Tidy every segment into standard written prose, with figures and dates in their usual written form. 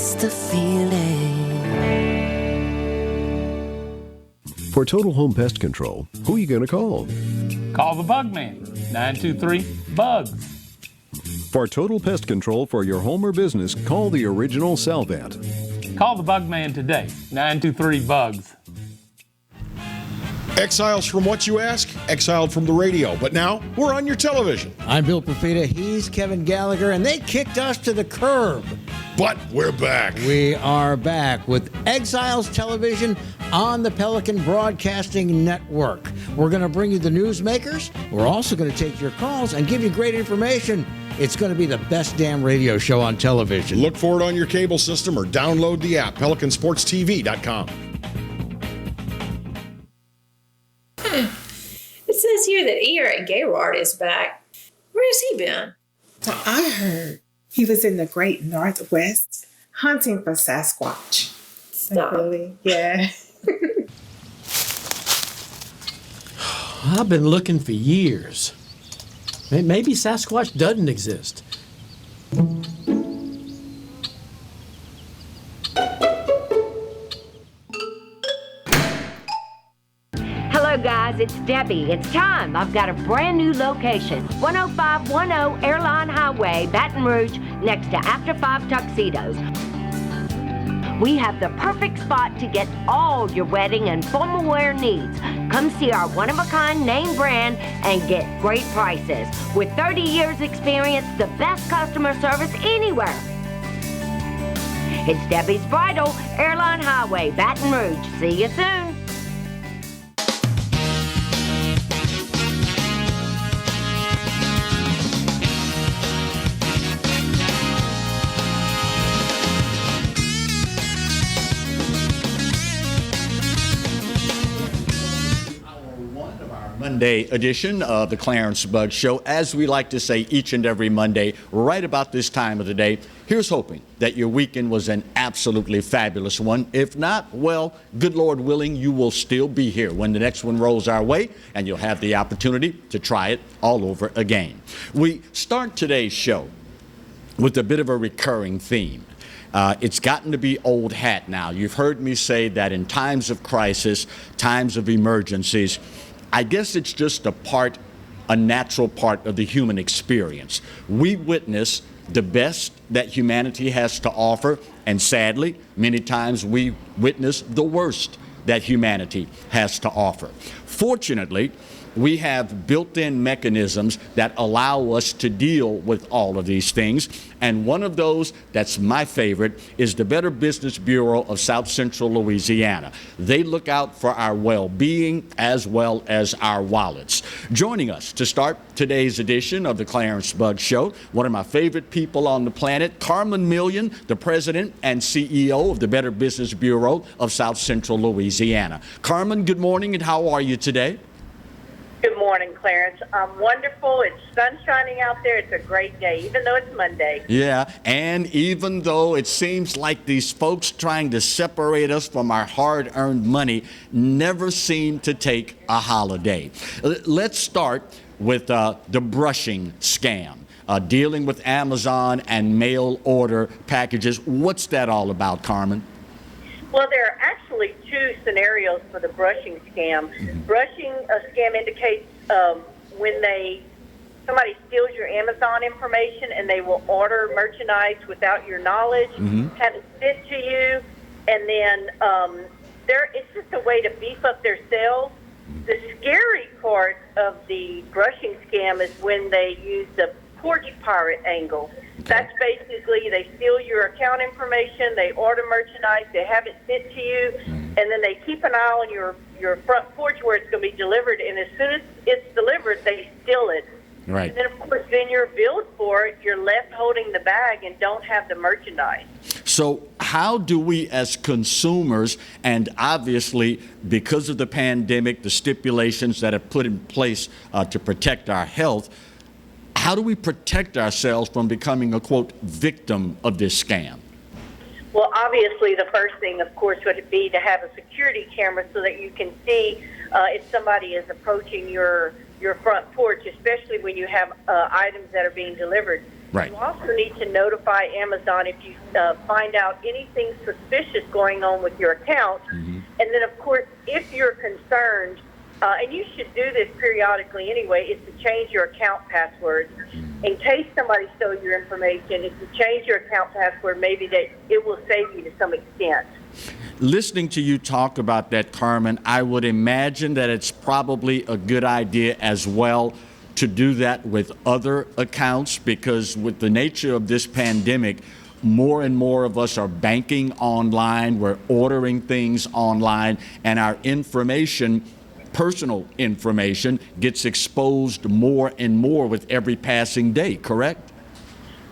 miss the feeling. For Total Home Pest Control, who are you going to call? Call the Bug Man, 923-BUGS. For total pest control for your home or business, call the original Salvant. Call the Bug Man today, 923-BUGS. Exiles from what you ask? Exiled from the radio. But now, we're on your television. I'm Bill Perfita, he's Kevin Gallagher, and they kicked us to the curb. But we're back. We are back with Exiles Television on the Pelican Broadcasting Network. We're going to bring you the newsmakers. We're also going to take your calls and give you great information. It's going to be the best damn radio show on television. Look for it on your cable system or download the app, PelicanSportsTV.com. It says here that Eric Gaylord is back. Where has he been? Well, I heard he was in the great Northwest hunting for Sasquatch. Stop. Really? Yeah. I've been looking for years. Maybe Sasquatch doesn't exist. Hello guys, it's Debbie. It's time. I've got a brand new location. 10510 Airline Highway, Baton Rouge, next to After 5 Tuxedos. We have the perfect spot to get all your wedding and formal wear needs. Come see our one-of-a-kind name brand and get great prices. With 30 years experience, the best customer service anywhere. It's Debbie's Bridal, Airline Highway, Baton Rouge. See you soon. Monday edition of the Clarence Bug Show. As we like to say each and every Monday, right about this time of the day, here's hoping that your weekend was an absolutely fabulous one. If not, well, good Lord willing, you will still be here when the next one rolls our way, and you'll have the opportunity to try it all over again. We start today's show with a bit of a recurring theme. It's gotten to be old hat now. You've heard me say that in times of crisis, times of emergencies, I guess it's just a natural part of the human experience. We witness the best that humanity has to offer, and sadly, many times we witness the worst that humanity has to offer. Fortunately, we have built-in mechanisms that allow us to deal with all of these things. And one of those that's my favorite is the Better Business Bureau of South Central Louisiana. They look out for our well-being as well as our wallets. Joining us to start today's edition of the Clarence Bug Show, one of my favorite people on the planet, Carmen, the president and CEO of the Better Business Bureau of South Central Louisiana. Carmen, good morning, and how are you today? Good morning, Clarence. I'm wonderful. It's sun shining out there. It's a great day, even though it's Monday. Yeah, and even though it seems like these folks trying to separate us from our hard-earned money never seem to take a holiday. Let's start with the brushing scam, dealing with Amazon and mail order packages. What's that all about, Carmen? Well, there are actually two scenarios for the brushing scam. Brushing scam indicates when somebody steals your Amazon information and they will order merchandise without your knowledge, have it sent to you, and then it's just a way to beef up their sales. The scary part of the brushing scam is when they use the porch pirate angle. That's basically they steal your account information, they order merchandise, they have it sent to you, and then they keep an eye on your front porch where it's going to be delivered, and as soon as it's delivered, they steal it. Right. And then, of course, then you're billed for it, you're left holding the bag and don't have the merchandise. So how do we as consumers, and obviously because of the pandemic, the stipulations that have put in place to protect our health, how do we protect ourselves from becoming a, quote, victim of this scam? Well, obviously, the first thing, of course, would be to have a security camera so that you can see if somebody is approaching your front porch, especially when you have items that are being delivered. Right. You also need to notify Amazon if you find out anything suspicious going on with your account. And then, of course, if you're concerned, and you should do this periodically anyway, is to change your account password. In case somebody stole your information, if you change your account password, maybe that it will save you to some extent. Listening to you talk about that, Carmen, I would imagine that it's probably a good idea as well to do that with other accounts, because with the nature of this pandemic, more and more of us are banking online, we're ordering things online, and our information, personal information, gets exposed more and more with every passing day, correct?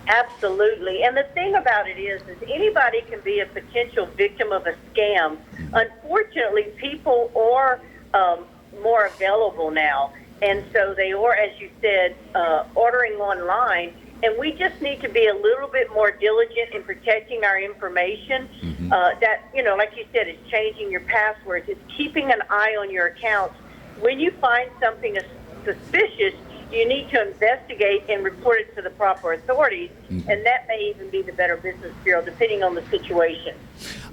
Absolutely. And the thing about it is anybody can be a potential victim of a scam. Unfortunately, people are more available now. And so they are, as you said, ordering online. And we just need to be a little bit more diligent in protecting our information. That, like you said, is changing your passwords. It's keeping an eye on your accounts. When you find something suspicious, you need to investigate and report it to the proper authorities, and that may even be the Better Business Bureau, depending on the situation.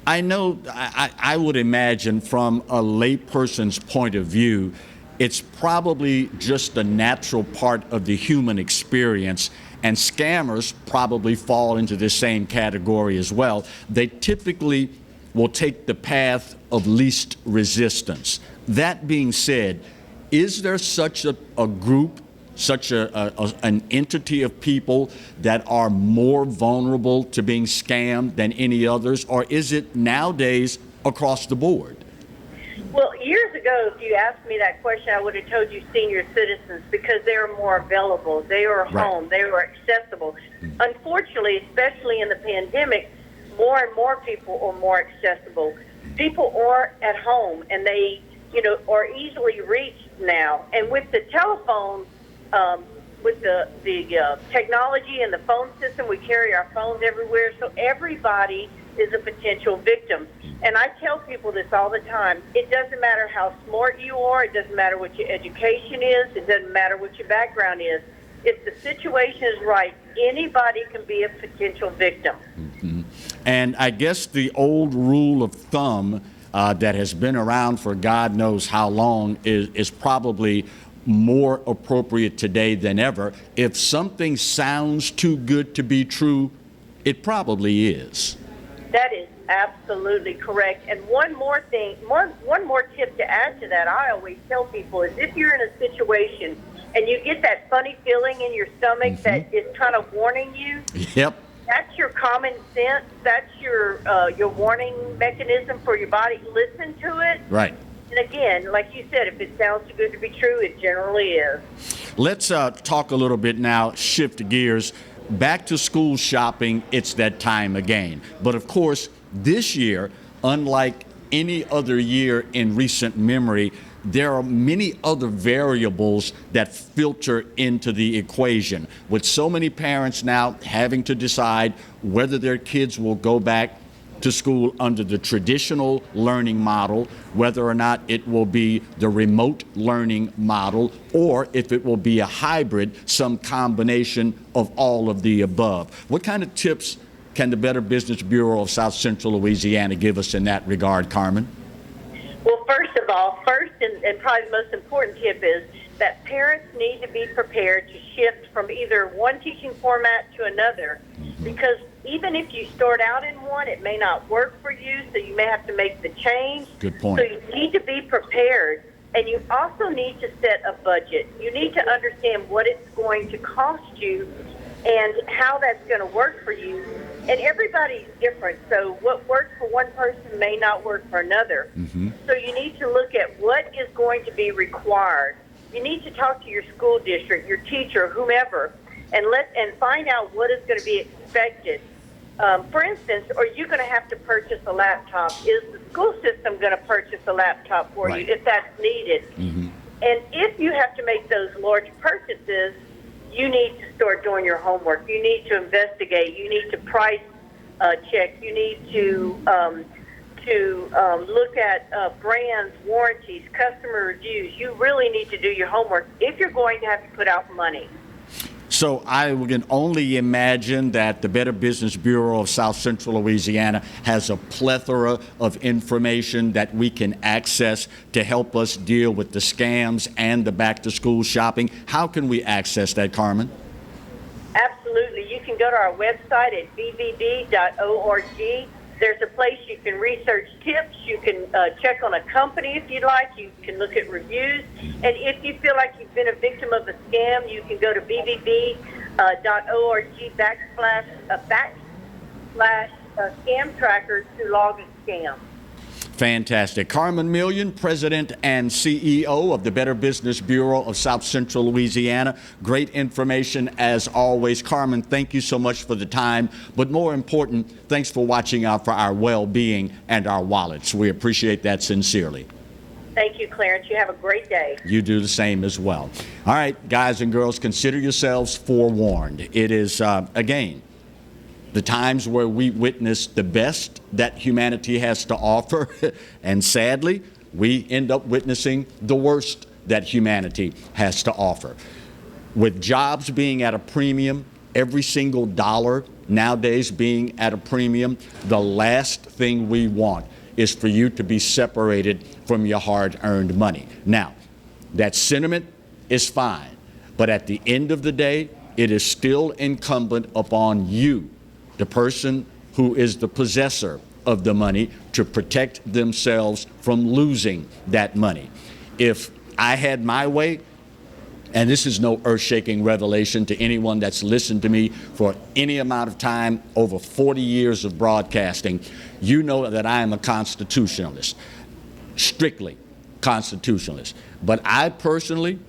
I know, I would imagine from a layperson's point of view, it's probably just a natural part of the human experience, and scammers probably fall into the same category as well. They typically will take the path of least resistance. That being said, is there such a group, such an entity of people that are more vulnerable to being scammed than any others, or is it nowadays across the board? Well, years ago, if you asked me that question, I would have told you senior citizens, because they are more available. They are home. They are accessible. Unfortunately, especially in the pandemic, more and more people are more accessible. People are at home, and they, are easily reached now. And with the telephone, with the technology and the phone system, we carry our phones everywhere, so everybody is a potential victim. And I tell people this all the time. It doesn't matter how smart you are. It doesn't matter what your education is. It doesn't matter what your background is. If the situation is right, anybody can be a potential victim. And I guess the old rule of thumb that has been around for God knows how long is probably more appropriate today than ever. If something sounds too good to be true, it probably is. That is absolutely correct. And one more thing, one more tip to add to that, I always tell people, is if you're in a situation and you get that funny feeling in your stomach that is kind of warning you, that's your common sense. That's your warning mechanism for your body. Listen to it. Right. And again, like you said, if it sounds too good to be true, it generally is. Let's talk a little bit now, shift gears. Back to school shopping, it's that time again. But of course, this year, unlike any other year in recent memory, there are many other variables that filter into the equation. With so many parents now having to decide whether their kids will go back to school under the traditional learning model, whether or not it will be the remote learning model, or if it will be a hybrid, some combination of all of the above. What kind of tips can the Better Business Bureau of South Central Louisiana give us in that regard, Carmen? Well, first and probably the most important tip is that parents need to be prepared to shift from either one teaching format to another, because even if you start out in one, it may not work for you, so you may have to make the change. Good point. So you need to be prepared, and you also need to set a budget. You need to understand what it's going to cost you and how that's going to work for you. And everybody's different, so what works for one person may not work for another. So you need to look at what is going to be required. You need to talk to your school district, your teacher, whomever, and find out what is going to be expected. For instance, are you going to have to purchase a laptop? Is the school system going to purchase a laptop for you if that's needed? And if you have to make those large purchases, you need to start doing your homework. You need to investigate. You need to price check. You need to look at brands, warranties, customer reviews. You really need to do your homework if you're going to have to put out money. So I can only imagine that the Better Business Bureau of South Central Louisiana has a plethora of information that we can access to help us deal with the scams and the back-to-school shopping. How can we access that, Carmen? Absolutely. You can go to our website at bbb.org. There's a place you can research tips. You can check on a company if you'd like. You can look at reviews. And if you feel like you've been a victim of a scam, you can go to bbb.org/scam tracker to log a scam. Fantastic. Carmen Million, President and CEO of the Better Business Bureau of South Central Louisiana. Great information as always. Carmen, thank you so much for the time. But more important, thanks for watching out for our well-being and our wallets. We appreciate that sincerely. Thank you, Clarence. You have a great day. You do the same as well. All right, guys and girls, consider yourselves forewarned. It is, again, the times where we witness the best that humanity has to offer, and sadly, we end up witnessing the worst that humanity has to offer. With jobs being at a premium, every single dollar nowadays being at a premium, the last thing we want is for you to be separated from your hard-earned money. Now, that sentiment is fine, but at the end of the day, it is still incumbent upon you, the person who is the possessor of the money, to protect themselves from losing that money. If I had my way, and this is no earth-shaking revelation to anyone that's listened to me for any amount of time, over 40 years of broadcasting, you know that I am a constitutionalist, strictly constitutionalist. But I personally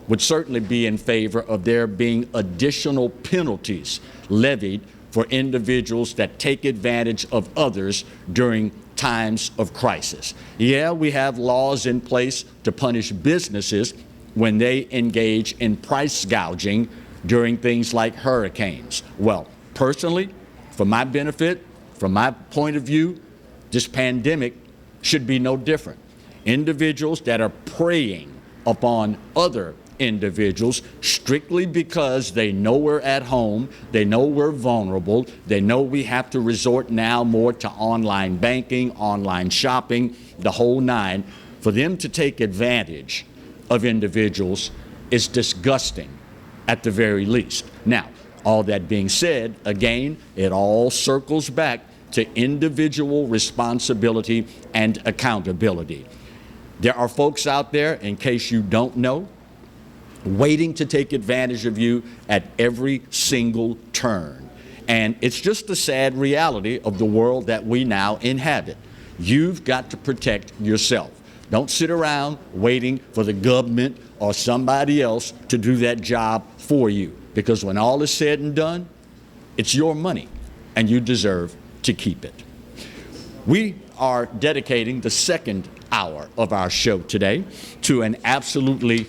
would certainly be in favor of there being additional penalties levied for individuals that take advantage of others during times of crisis. Yeah, we have laws in place to punish businesses when they engage in price gouging during things like hurricanes. Well, personally, for my benefit, from my point of view, this pandemic should be no different. Individuals that are preying upon other individuals strictly because they know we're at home, they know we're vulnerable, they know we have to resort now more to online banking, online shopping, the whole nine. For them to take advantage of individuals is disgusting at the very least. Now, all that being said, again, it all circles back to individual responsibility and accountability. There are folks out there, in case you don't know, waiting to take advantage of you at every single turn. And it's just the sad reality of the world that we now inhabit. You've got to protect yourself. Don't sit around waiting for the government or somebody else to do that job for you, because when all is said and done, it's your money and you deserve to keep it. We are dedicating the second hour of our show today to an absolutely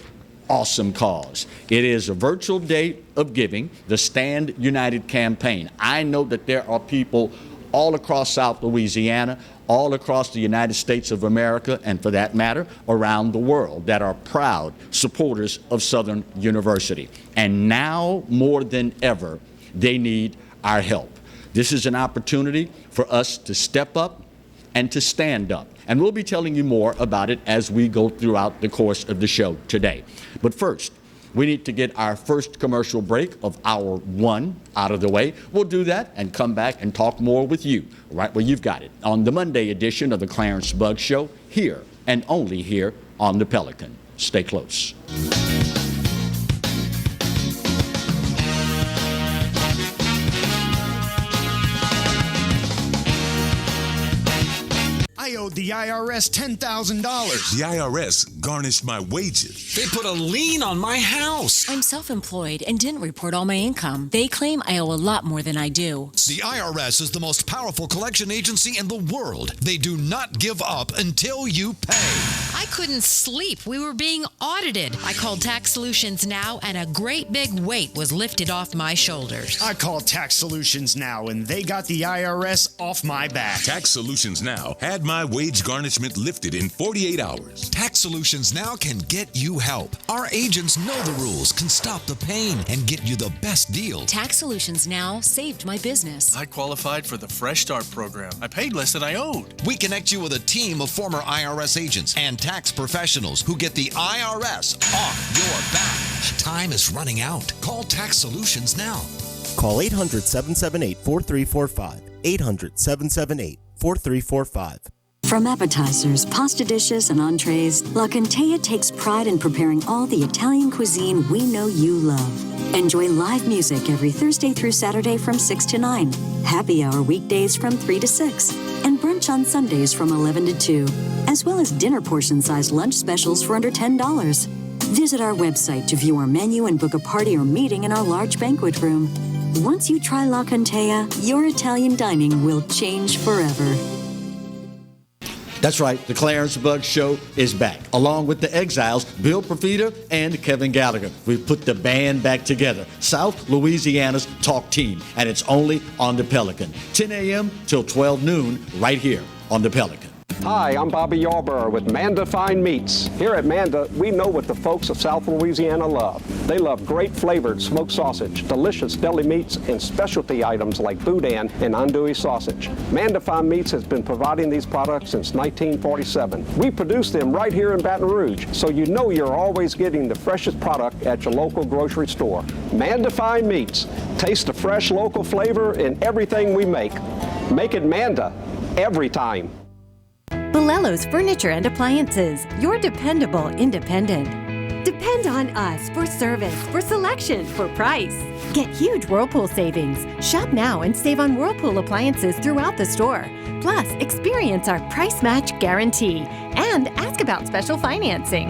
awesome cause. It is a virtual day of giving, the Stand United campaign. I know that there are people all across South Louisiana, all across the United States of America, and for that matter, around the world, that are proud supporters of Southern University. And now more than ever, they need our help. This is an opportunity for us to step up and to stand up. And we'll be telling you more about it as we go throughout the course of the show today. But first, we need to get our first commercial break of hour one out of the way. We'll do that and come back and talk more with you, right where you've got it, on the Monday edition of the Clarence Bugg Show, here and only here on the Pelican. Stay close. I owed the IRS $10,000. The IRS garnished my wages. They put a lien on my house. I'm self-employed and didn't report all my income. They claim I owe a lot more than I do. The IRS is the most powerful collection agency in the world. They do not give up until you pay. I couldn't sleep. We were being audited. I called Tax Solutions Now, and a great big weight was lifted off my shoulders. I called Tax Solutions Now, and they got the IRS off my back. Tax Solutions Now had my wage garnishment judgment lifted in 48 hours. Tax Solutions Now can get you help. Our agents know the rules, can stop the pain, and get you the best deal. Tax Solutions Now saved my business. I qualified for the Fresh Start program. I paid less than I owed. We connect you with a team of former IRS agents and tax professionals who get the IRS off your back. Time is running out. Call Tax Solutions now. Call 800-778-4345. 800-778-4345. From appetizers, pasta dishes, and entrees, La Contea takes pride in preparing all the Italian cuisine we know you love. Enjoy live music every Thursday through Saturday from 6 to 9, happy hour weekdays from 3 to 6, and brunch on Sundays from 11 to 2, as well as dinner portion-sized lunch specials for under $10. Visit our website to view our menu and book a party or meeting in our large banquet room. Once you try La Contea, your Italian dining will change forever. That's right, the Clarence Bug Show is back. Along with the Exiles, Bill Profita and Kevin Gallagher. We've put the band back together. South Louisiana's talk team. And it's only on the Pelican. 10 a.m. till 12 noon right here on the Pelican. Hi, I'm Bobby Yarborough with Manda Fine Meats. Here at Manda, we know what the folks of South Louisiana love. They love great flavored smoked sausage, delicious deli meats, and specialty items like boudin and andouille sausage. Manda Fine Meats has been providing these products since 1947. We produce them right here in Baton Rouge, so you know you're always getting the freshest product at your local grocery store. Manda Fine Meats. Taste the fresh local flavor in everything we make. Make it Manda every time. Bolello's Furniture and Appliances, your dependable independent. Depend on us for service, for selection, for price. Get huge Whirlpool savings. Shop now and save on Whirlpool appliances throughout the store. Plus, experience our price match guarantee and ask about special financing.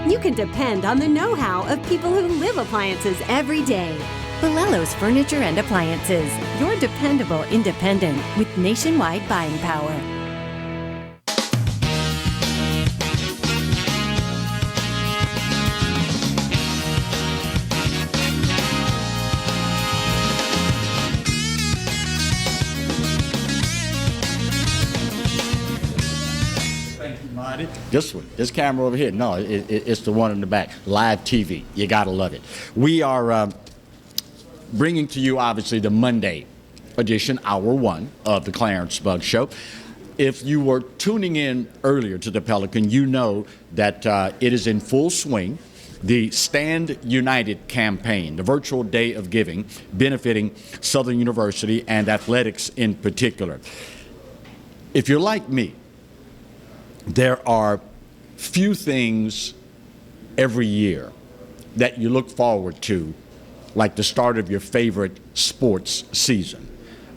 You can depend on the know-how of people who live appliances every day. Bolello's Furniture and Appliances, your dependable independent with nationwide buying power. This one, this camera over here. No, it's the one in the back. Live TV. You gotta love it. We are bringing to you, obviously, the Monday edition, hour one of the Clarence Bug Show. If you were tuning in earlier to the Pelican, you know that it is in full swing. The Stand United campaign, the virtual day of giving, benefiting Southern University and athletics in particular. If you're like me, there are few things every year that you look forward to, like the start of your favorite sports season.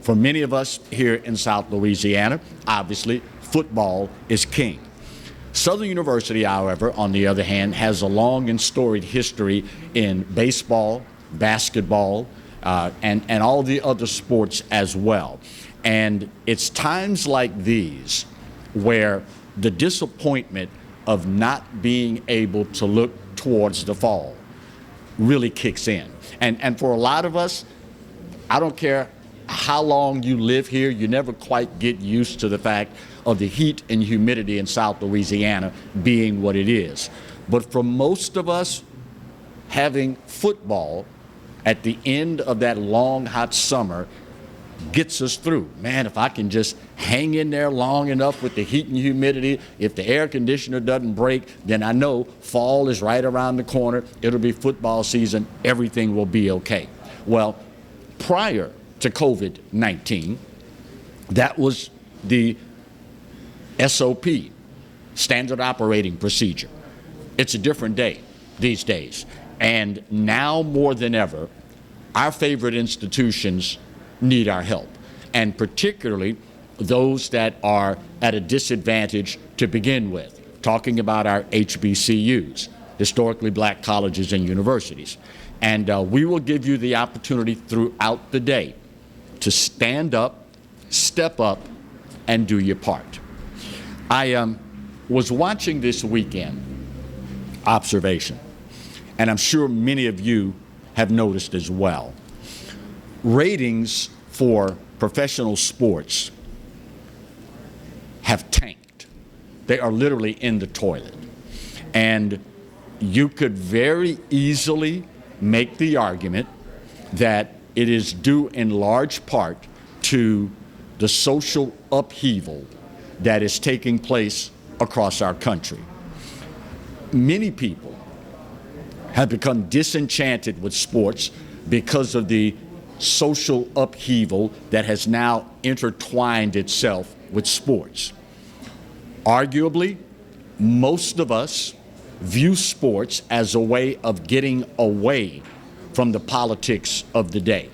For many of us here in South Louisiana, obviously, football is king. Southern University, however, on the other hand, has a long and storied history in baseball, basketball, and all the other sports as well. And it's times like these where the disappointment of not being able to look towards the fall really kicks in. And for a lot of us, I don't care how long you live here, you never quite get used to the fact of the heat and humidity in South Louisiana being what it is. But for most of us, having football at the end of that long, hot summer gets us through. Man, if I can just hang in there long enough with the heat and humidity, if the air conditioner doesn't break, then I know fall is right around the corner. It'll be football season. Everything will be okay. Well, prior to COVID-19, that was the SOP, standard operating procedure. It's a different day these days. And now more than ever, our favorite institutions need our help, and particularly those that are at a disadvantage to begin with, talking about our HBCUs, historically black colleges and universities. And we will give you the opportunity throughout the day to stand up, step up, and do your part. I was watching this weekend, Observation, and I'm sure many of you have noticed as well. Ratings for professional sports have tanked They are literally in the toilet. And you could very easily make the argument that it is due in large part to the social upheaval that is taking place across our country. Many people have become disenchanted with sports because of the social upheaval that has now intertwined itself with sports. Arguably, most of us view sports as a way of getting away from the politics of the day.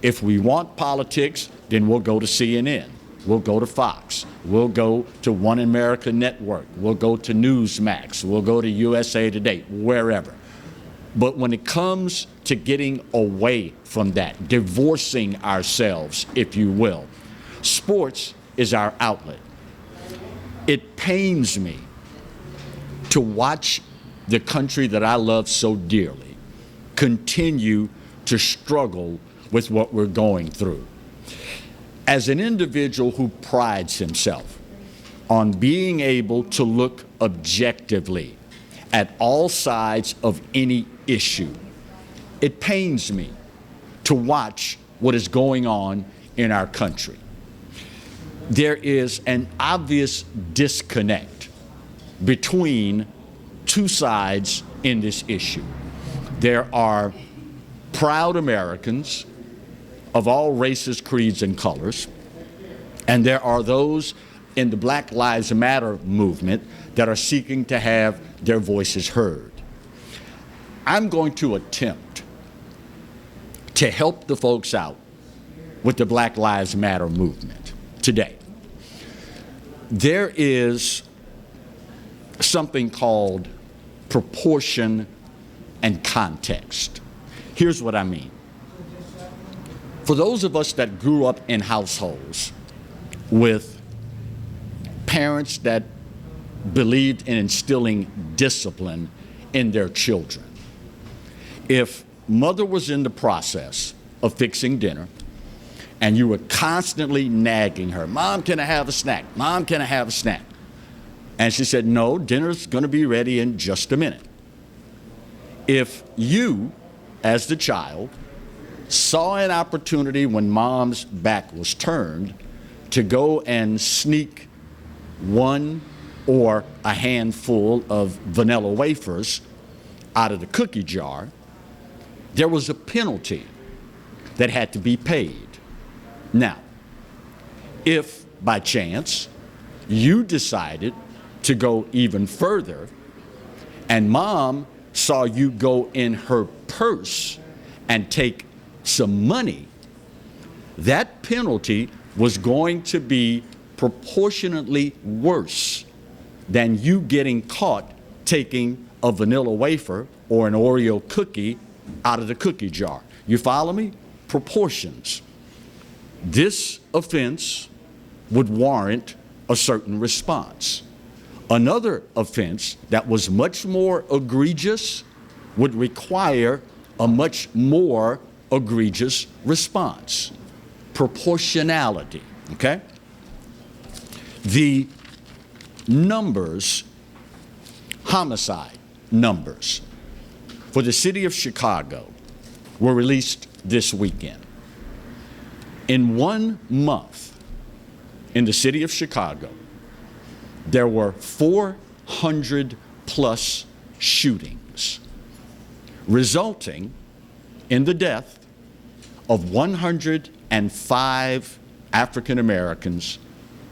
If we want politics, then we'll go to CNN, we'll go to Fox, we'll go to One America Network, we'll go to Newsmax, we'll go to USA Today, wherever. But when it comes to getting away from that, divorcing ourselves, if you will, sports is our outlet. It pains me to watch the country that I love so dearly continue to struggle with what we're going through. As an individual who prides himself on being able to look objectively at all sides of any issue, it pains me to watch what is going on in our country. There is an obvious disconnect between two sides in this issue. There are proud Americans of all races, creeds, and colors, and there are those in the Black Lives Matter movement that are seeking to have their voices heard. I'm going to attempt to help the folks out with the Black Lives Matter movement today. There is something called proportion and context. Here's what I mean. For those of us that grew up in households with parents that believed in instilling discipline in their children, if mother was in the process of fixing dinner and you were constantly nagging her, "Mom, can I have a snack? Mom, can I have a snack?" And she said, "No, dinner's going to be ready in just a minute." If you, as the child, saw an opportunity when mom's back was turned to go and sneak one or a handful of vanilla wafers out of the cookie jar, there was a penalty that had to be paid. Now, if by chance you decided to go even further and mom saw you go in her purse and take some money, that penalty was going to be proportionately worse than you getting caught taking a vanilla wafer or an Oreo cookie out of the cookie jar. You follow me? Proportions. This offense would warrant a certain response. Another offense that was much more egregious would require a much more egregious response. Proportionality, okay? The numbers, homicide numbers for the city of Chicago were released this weekend. In 1 month in the city of Chicago, there were 400 plus shootings, resulting in the death of 105 African Americans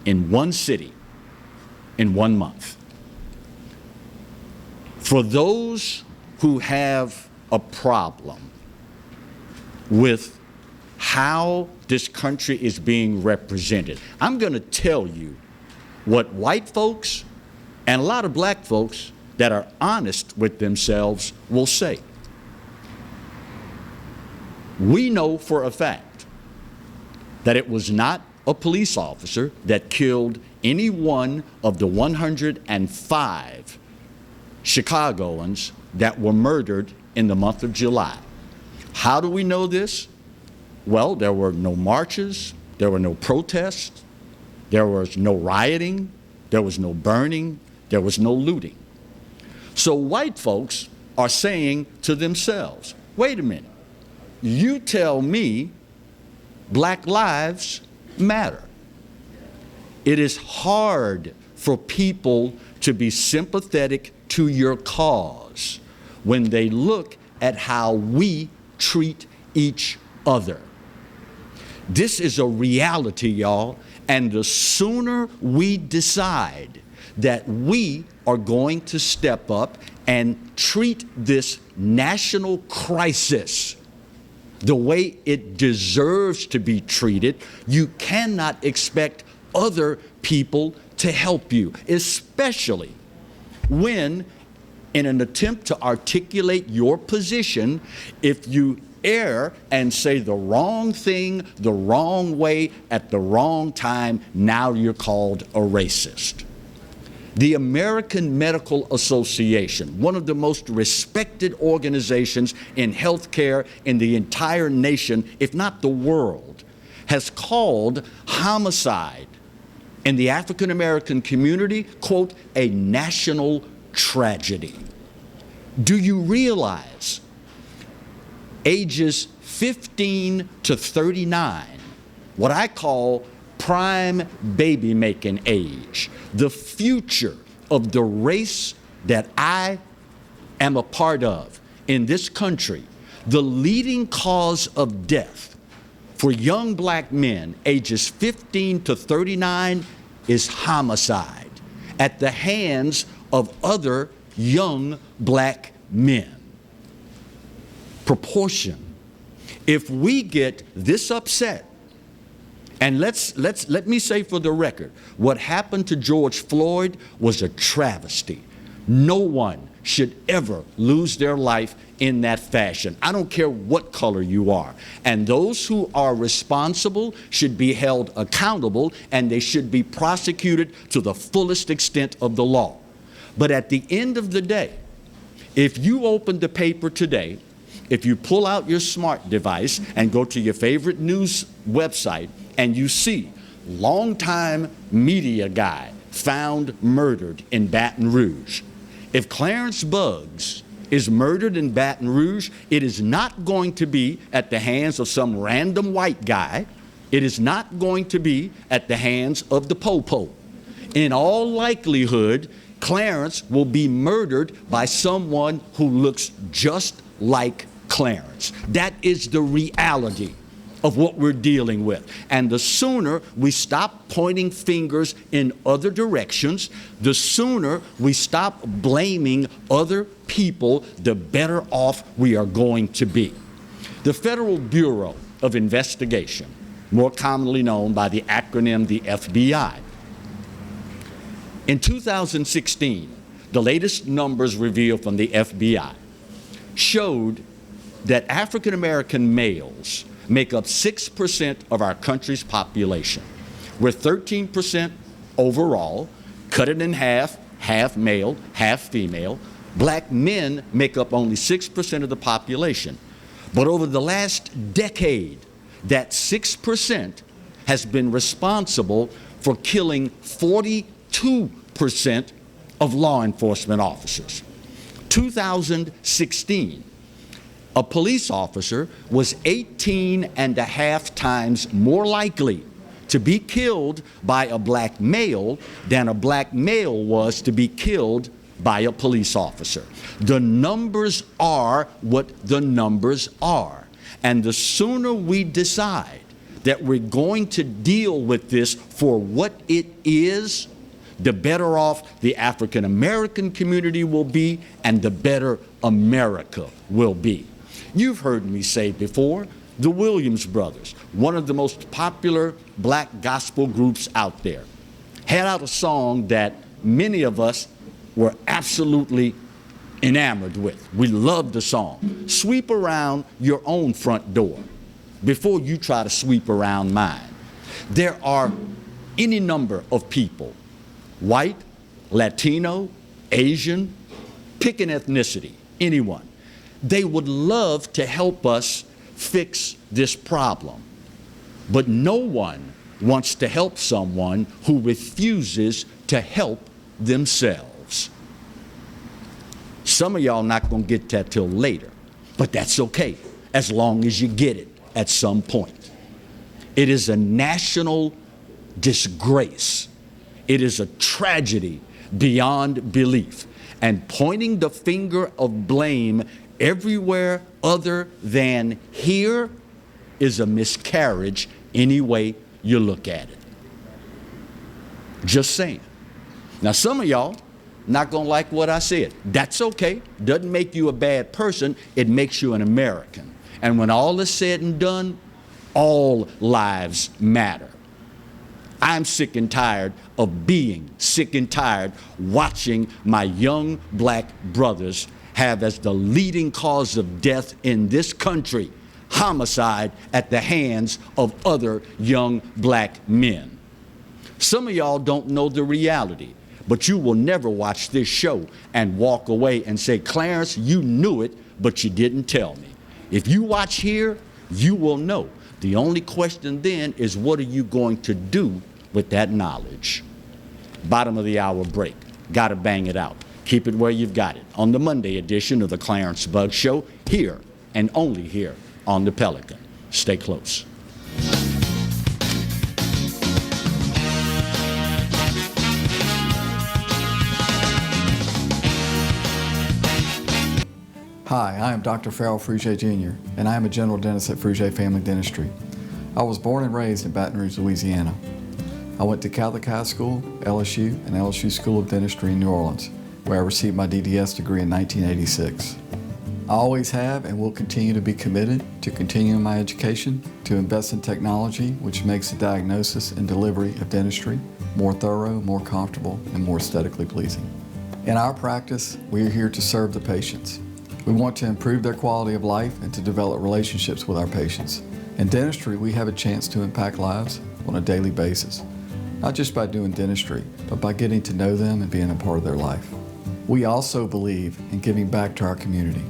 in one city in 1 month. For those who have a problem with how this country is being represented, I'm going to tell you what white folks and a lot of black folks that are honest with themselves will say. We know for a fact that it was not a police officer that killed any one of the 105 Chicagoans that were murdered in the month of July. How do we know this? Well, there were no marches, there were no protests, there was no rioting, There was no burning. There was no looting. So white folks are saying to themselves, wait a minute, you tell me black lives matter. It is hard for people to be sympathetic to your cause when they look at how we treat each other. This is a reality, y'all, and the sooner we decide that we are going to step up and treat this national crisis the way it deserves to be treated, you cannot expect other people to help you, especially when, in an attempt to articulate your position, if you err and say the wrong thing the wrong way at the wrong time, now you're called a racist. The American Medical Association, one of the most respected organizations in healthcare in the entire nation, if not the world, has called homicide in the African American community, quote, a national tragedy. Do you realize ages 15 to 39, what I call prime baby making age, the future of the race that I am a part of in this country, the leading cause of death for young black men ages 15 to 39 is homicide at the hands of other young black men. Proportion. If we get this upset, and let me say for the record, what happened to George Floyd was a travesty. No one should ever lose their life in that fashion. I don't care what color you are. And those who are responsible should be held accountable, and they should be prosecuted to the fullest extent of the law. But at the end of the day, if you open the paper today, if you pull out your smart device and go to your favorite news website, and you see longtime media guy found murdered in Baton Rouge. If Clarence Buggs is murdered in Baton Rouge, it is not going to be at the hands of some random white guy. It is not going to be at the hands of the po-po. In all likelihood, Clarence will be murdered by someone who looks just like Clarence. That is the reality of what we're dealing with. And the sooner we stop pointing fingers in other directions, the sooner we stop blaming other people, the better off we are going to be. The Federal Bureau of Investigation, more commonly known by the acronym the FBI, in 2016, the latest numbers revealed from the FBI showed that African American males make up 6% of our country's population. We're 13% overall, cut it in half, half male, half female. Black men make up only 6% of the population. But over the last decade, that 6% has been responsible for killing 42% of law enforcement officers. 2016, a police officer was 18 and a half times more likely to be killed by a black male than a black male was to be killed by a police officer. The numbers are what the numbers are. And the sooner we decide that we're going to deal with this for what it is, the better off the African American community will be, and the better America will be. You've heard me say before, the Williams Brothers, one of the most popular black gospel groups out there, had out a song that many of us were absolutely enamored with. We loved the song. Sweep around your own front door before you try to sweep around mine. There are any number of people, white, Latino, Asian, pick an ethnicity, anyone. They would love to help us fix this problem. But no one wants to help someone who refuses to help themselves. Some of y'all not going to get that till later, but that's okay, as long as you get it at some point. It is a national disgrace. It is a tragedy beyond belief. And pointing the finger of blame everywhere other than here is a miscarriage any way you look at it. Just saying. Now, some of y'all not going to like what I said. That's okay. Doesn't make you a bad person. It makes you an American. And when all is said and done, all lives matter. I'm sick and tired of being sick and tired watching my young black brothers have as the leading cause of death in this country homicide at the hands of other young black men. Some of y'all don't know the reality, but you will never watch this show and walk away and say, Clarence, you knew it, but you didn't tell me. If you watch here, you will know. The only question then is, what are you going to do with that knowledge? Bottom of the hour break. Gotta bang it out. Keep it where you've got it. On the Monday edition of the Clarence Bug Show, here and only here on the Pelican. Stay close. Hi, I am Dr. Farrell Rouge Jr., and I am a general dentist at Rouge Family Dentistry. I was born and raised in Baton Rouge, Louisiana. I went to Catholic High School, LSU, and LSU School of Dentistry in New Orleans, where I received my DDS degree in 1986. I always have and will continue to be committed to continuing my education, to invest in technology which makes the diagnosis and delivery of dentistry more thorough, more comfortable, and more aesthetically pleasing. In our practice, we are here to serve the patients. We want to improve their quality of life and to develop relationships with our patients. In dentistry, we have a chance to impact lives on a daily basis, not just by doing dentistry, but by getting to know them and being a part of their life. We also believe in giving back to our community.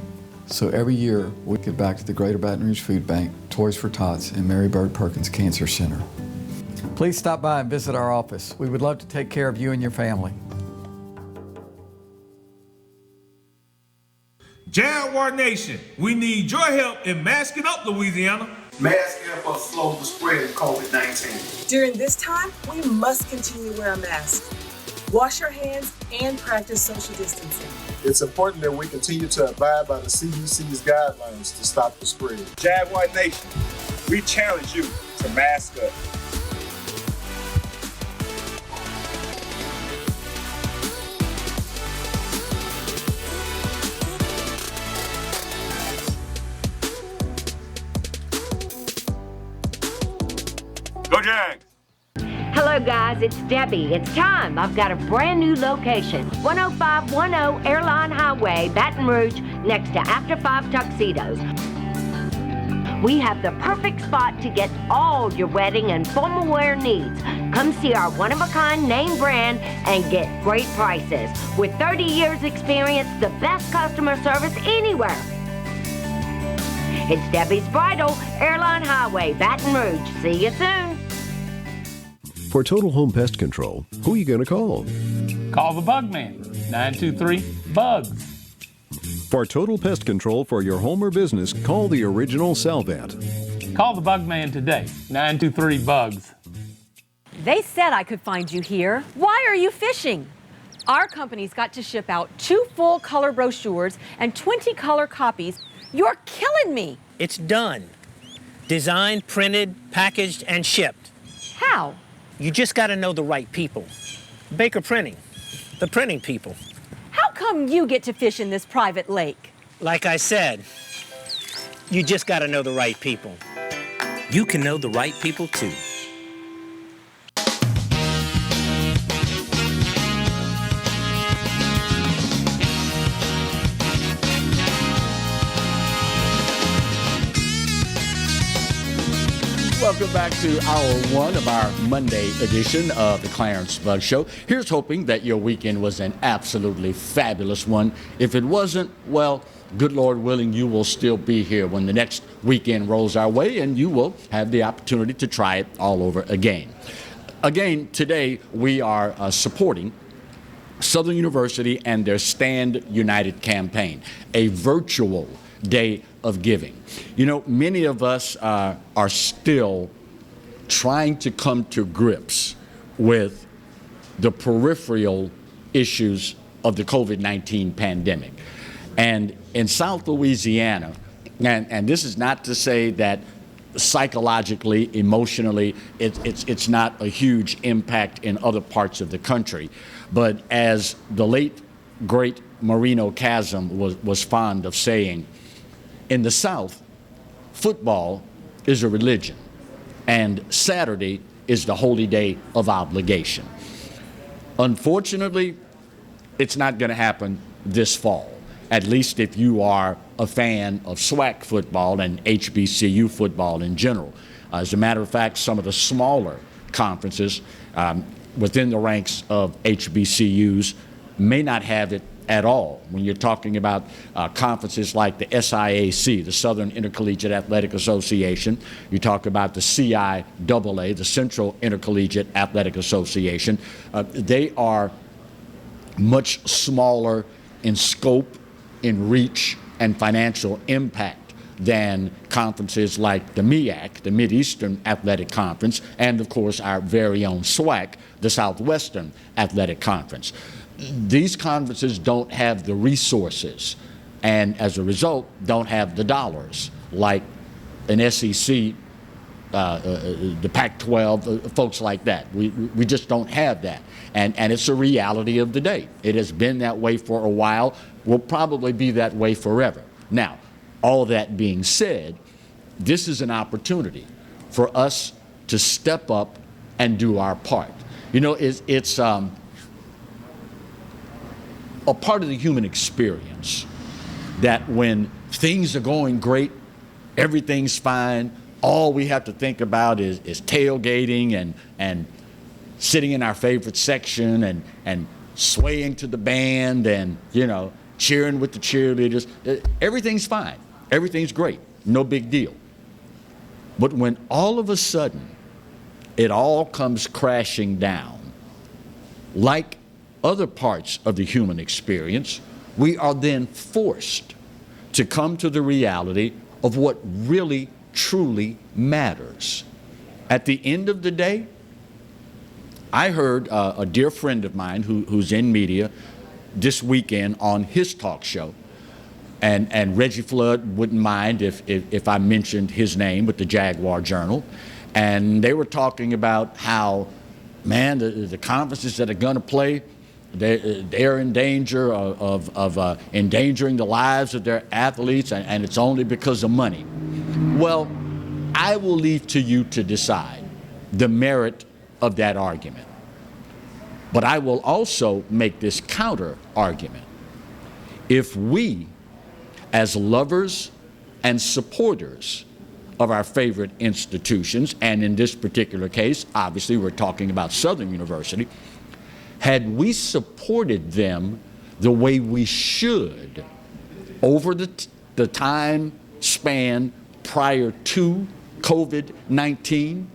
So every year, we give back to the Greater Baton Rouge Food Bank, Toys for Tots, and Mary Bird Perkins Cancer Center. Please stop by and visit our office. We would love to take care of you and your family. Jaguar Nation, we need your help in masking up Louisiana. Masking up will slow the spread of COVID-19. During this time, we must continue to wear a mask. Wash your hands and practice social distancing. It's important that we continue to abide by the CDC's guidelines to stop the spread. Jaguar Nation, we challenge you to mask up. Go Jags! Hello guys, it's Debbie. It's time. I've got a brand new location. 10510 Airline Highway, Baton Rouge, next to After 5 Tuxedos. We have the perfect spot to get all your wedding and formal wear needs. Come see our one-of-a-kind name brand and get great prices. With 30 years experience, the best customer service anywhere. It's Debbie's Bridal, Airline Highway, Baton Rouge. See you soon. For total home pest control, who are you going to call? Call the Bug Man, 923-BUGS. For total pest control for your home or business, call the original Salvat. Call the Bug Man today, 923-BUGS. They said I could find you here. Why are you fishing? Our company's got to ship out 2 full color brochures and 20 color copies. You're killing me. It's done. Designed, printed, packaged, and shipped. How? You just got to know the right people. Baker Printing, the printing people. How come you get to fish in this private lake? Like I said, you just got to know the right people. You can know the right people too. Welcome back to hour one of our Monday edition of the Clarence Bug Show. Here's hoping that your weekend was an absolutely fabulous one. If it wasn't, well, good Lord willing, you will still be here when the next weekend rolls our way, and you will have the opportunity to try it all over again. again, today we are supporting Southern University and their Stand United campaign, a virtual day of giving. You know, many of us are still trying to come to grips with the peripheral issues of the COVID-19 pandemic. And in South Louisiana, and this is not to say that psychologically, emotionally, it's not a huge impact in other parts of the country. But as the late, great Marino Chasm was fond of saying, in the South, football is a religion, and Saturday is the holy day of obligation. Unfortunately, it's not going to happen this fall, at least if you are a fan of SWAC football and HBCU football in general. As a matter of fact, some of the smaller conferences within the ranks of HBCUs may not have it at all. When you're talking about conferences like the SIAC, the Southern Intercollegiate Athletic Association, you talk about the CIAA, the Central Intercollegiate Athletic Association, they are much smaller in scope, in reach, and financial impact than conferences like the MEAC, the Mid-Eastern Athletic Conference, and of course our very own SWAC, the Southwestern Athletic Conference. These conferences don't have the resources and as a result don't have the dollars like an SEC, the Pac-12, folks like that. We just don't have that. And it's a reality of the day. It has been that way for a while, will probably be that way forever. Now, all that being said, this is an opportunity for us to step up and do our part. You know, it's a part of the human experience that when things are going great, everything's fine, all we have to think about is tailgating and sitting in our favorite section and swaying to the band and, you know, cheering with the cheerleaders. Everything's fine. Everything's great. No big deal. But when all of a sudden it all comes crashing down, like other parts of the human experience, we are then forced to come to the reality of what really, truly matters. At the end of the day, I heard a dear friend of mine who's in media this weekend on his talk show, and Reggie Flood wouldn't mind if I mentioned his name with the Jaguar Journal, and they were talking about how, man, the conferences that are going to play, they're in danger of endangering the lives of their athletes, and it's only because of money. Well, I will leave to you to decide the merit of that argument. But I will also make this counter argument. If we, as lovers and supporters of our favorite institutions, and in this particular case, obviously we're talking about Southern University, had we supported them the way we should over the time span prior to COVID-19,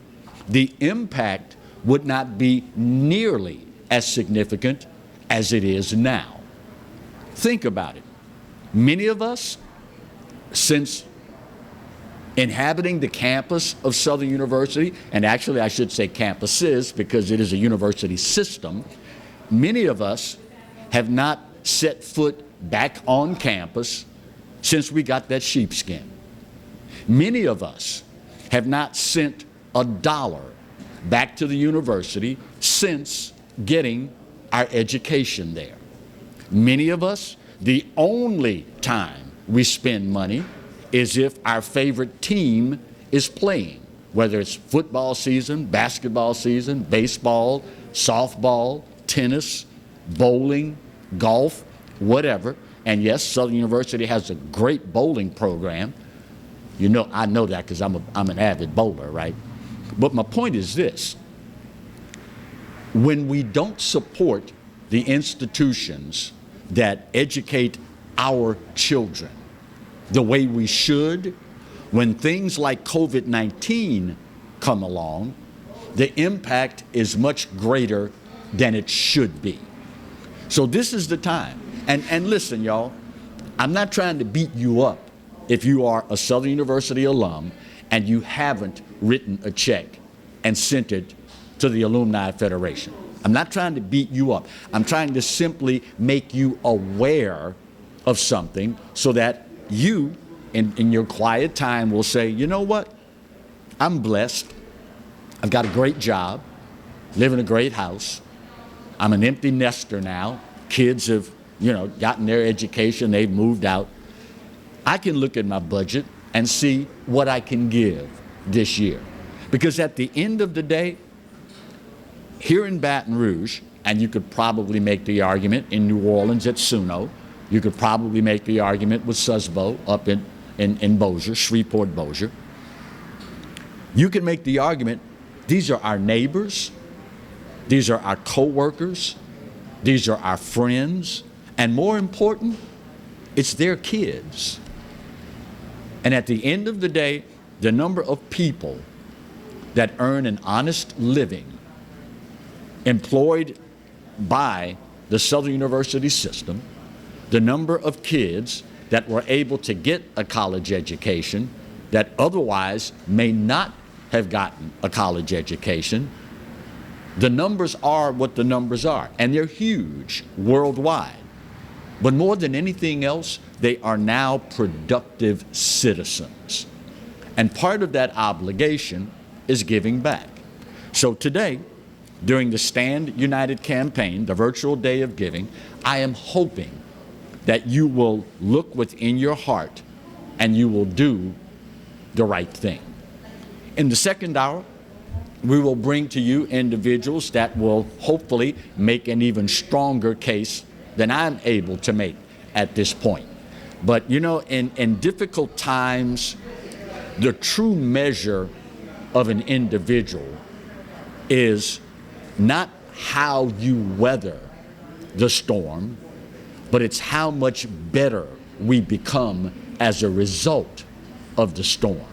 the impact would not be nearly as significant as it is now. Think about it. Many of us, since inhabiting the campus of Southern University, and actually I should say campuses because it is a university system, many of us have not set foot back on campus since we got that sheepskin. Many of us have not sent $1 back to the university since getting our education there. Many of us, the only time we spend money is if our favorite team is playing, whether it's football season, basketball season, baseball, softball, tennis, bowling, golf, whatever. And yes, Southern University has a great bowling program. You know, I know that because I'm an avid bowler, right? But my point is this. When we don't support the institutions that educate our children the way we should, when things like COVID-19 come along, the impact is much greater than it should be. So this is the time. And listen, y'all, I'm not trying to beat you up if you are a Southern University alum and you haven't written a check and sent it to the Alumni Federation. I'm not trying to beat you up. I'm trying to simply make you aware of something so that you, in your quiet time, will say, you know what? I'm blessed. I've got a great job, live in a great house. I'm an empty nester now. Kids have, gotten their education. They've moved out. I can look at my budget and see what I can give this year. Because at the end of the day, here in Baton Rouge, and you could probably make the argument in New Orleans at Suno, you could probably make the argument with Susbo up in Bossier, Shreveport, Bossier. You can make the argument, these are our neighbors, these are our co-workers, these are our friends, and more important, it's their kids. And at the end of the day, the number of people that earn an honest living employed by the Southern University system, the number of kids that were able to get a college education that otherwise may not have gotten a college education, the numbers are what the numbers are, and they're huge worldwide. But more than anything else, they are now productive citizens. And part of that obligation is giving back. So today, during the Stand United campaign, the virtual day of giving, I am hoping that you will look within your heart and you will do the right thing. In the second hour, we will bring to you individuals that will hopefully make an even stronger case than I'm able to make at this point. But in difficult times, the true measure of an individual is not how you weather the storm, but it's how much better we become as a result of the storm.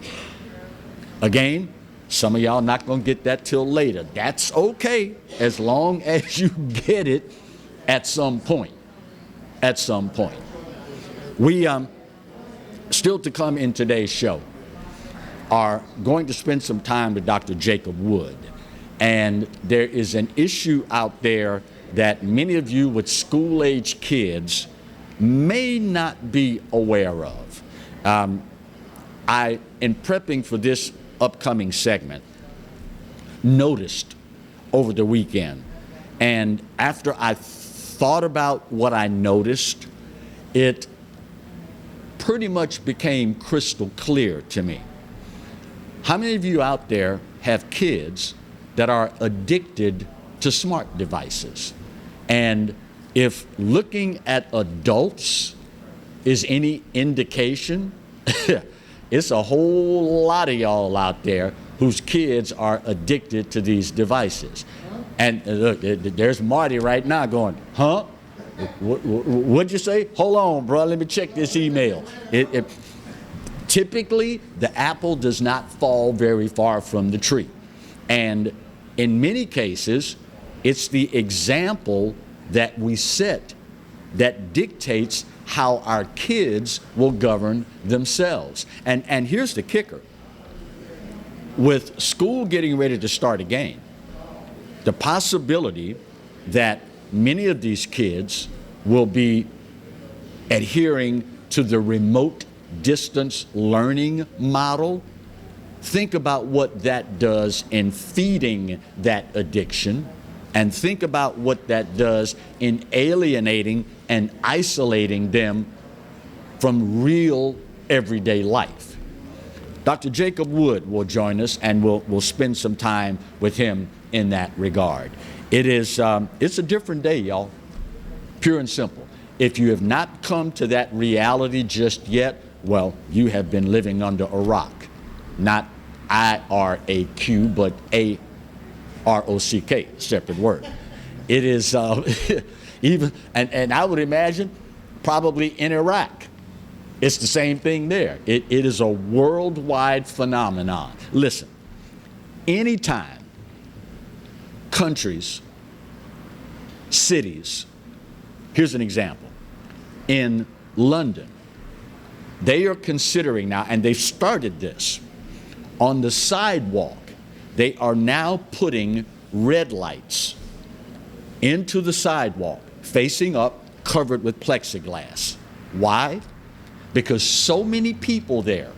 Again, some of y'all not gonna get that till later. That's okay, as long as you get it at some point. At some point. We, still to come in today's show, are going to spend some time with Dr. Jacob Wood. And there is an issue out there that many of you with school-age kids may not be aware of. In prepping for this upcoming segment, noticed over the weekend, and after I thought about what I noticed, it pretty much became crystal clear to me. How many of you out there have kids that are addicted to smart devices? And if looking at adults is any indication, it's a whole lot of y'all out there whose kids are addicted to these devices. And look, there's Marty right now going, huh? What'd you say? Hold on, bro, let me check this email. Typically, the apple does not fall very far from the tree. And in many cases, it's the example that we set that dictates how our kids will govern themselves. And here's the kicker. With school getting ready to start again, the possibility that many of these kids will be adhering to the remote distance learning model. Think about what that does in feeding that addiction, and think about what that does in alienating and isolating them from real everyday life. Dr. Jacob Wood will join us, and we'll spend some time with him in that regard. It's a different day, y'all, pure and simple. If you have not come to that reality just yet, well, you have been living under a rock. Not I-R-A-Q, but A-R-O-C-K, separate word. It is even, and I would imagine probably in Iraq, it's the same thing there. It is a worldwide phenomenon. Listen, anytime countries, cities. Here's an example. In London, they are considering now, and they've started this, on the sidewalk, they are now putting red lights into the sidewalk, facing up, covered with plexiglass. Why? Because so many people there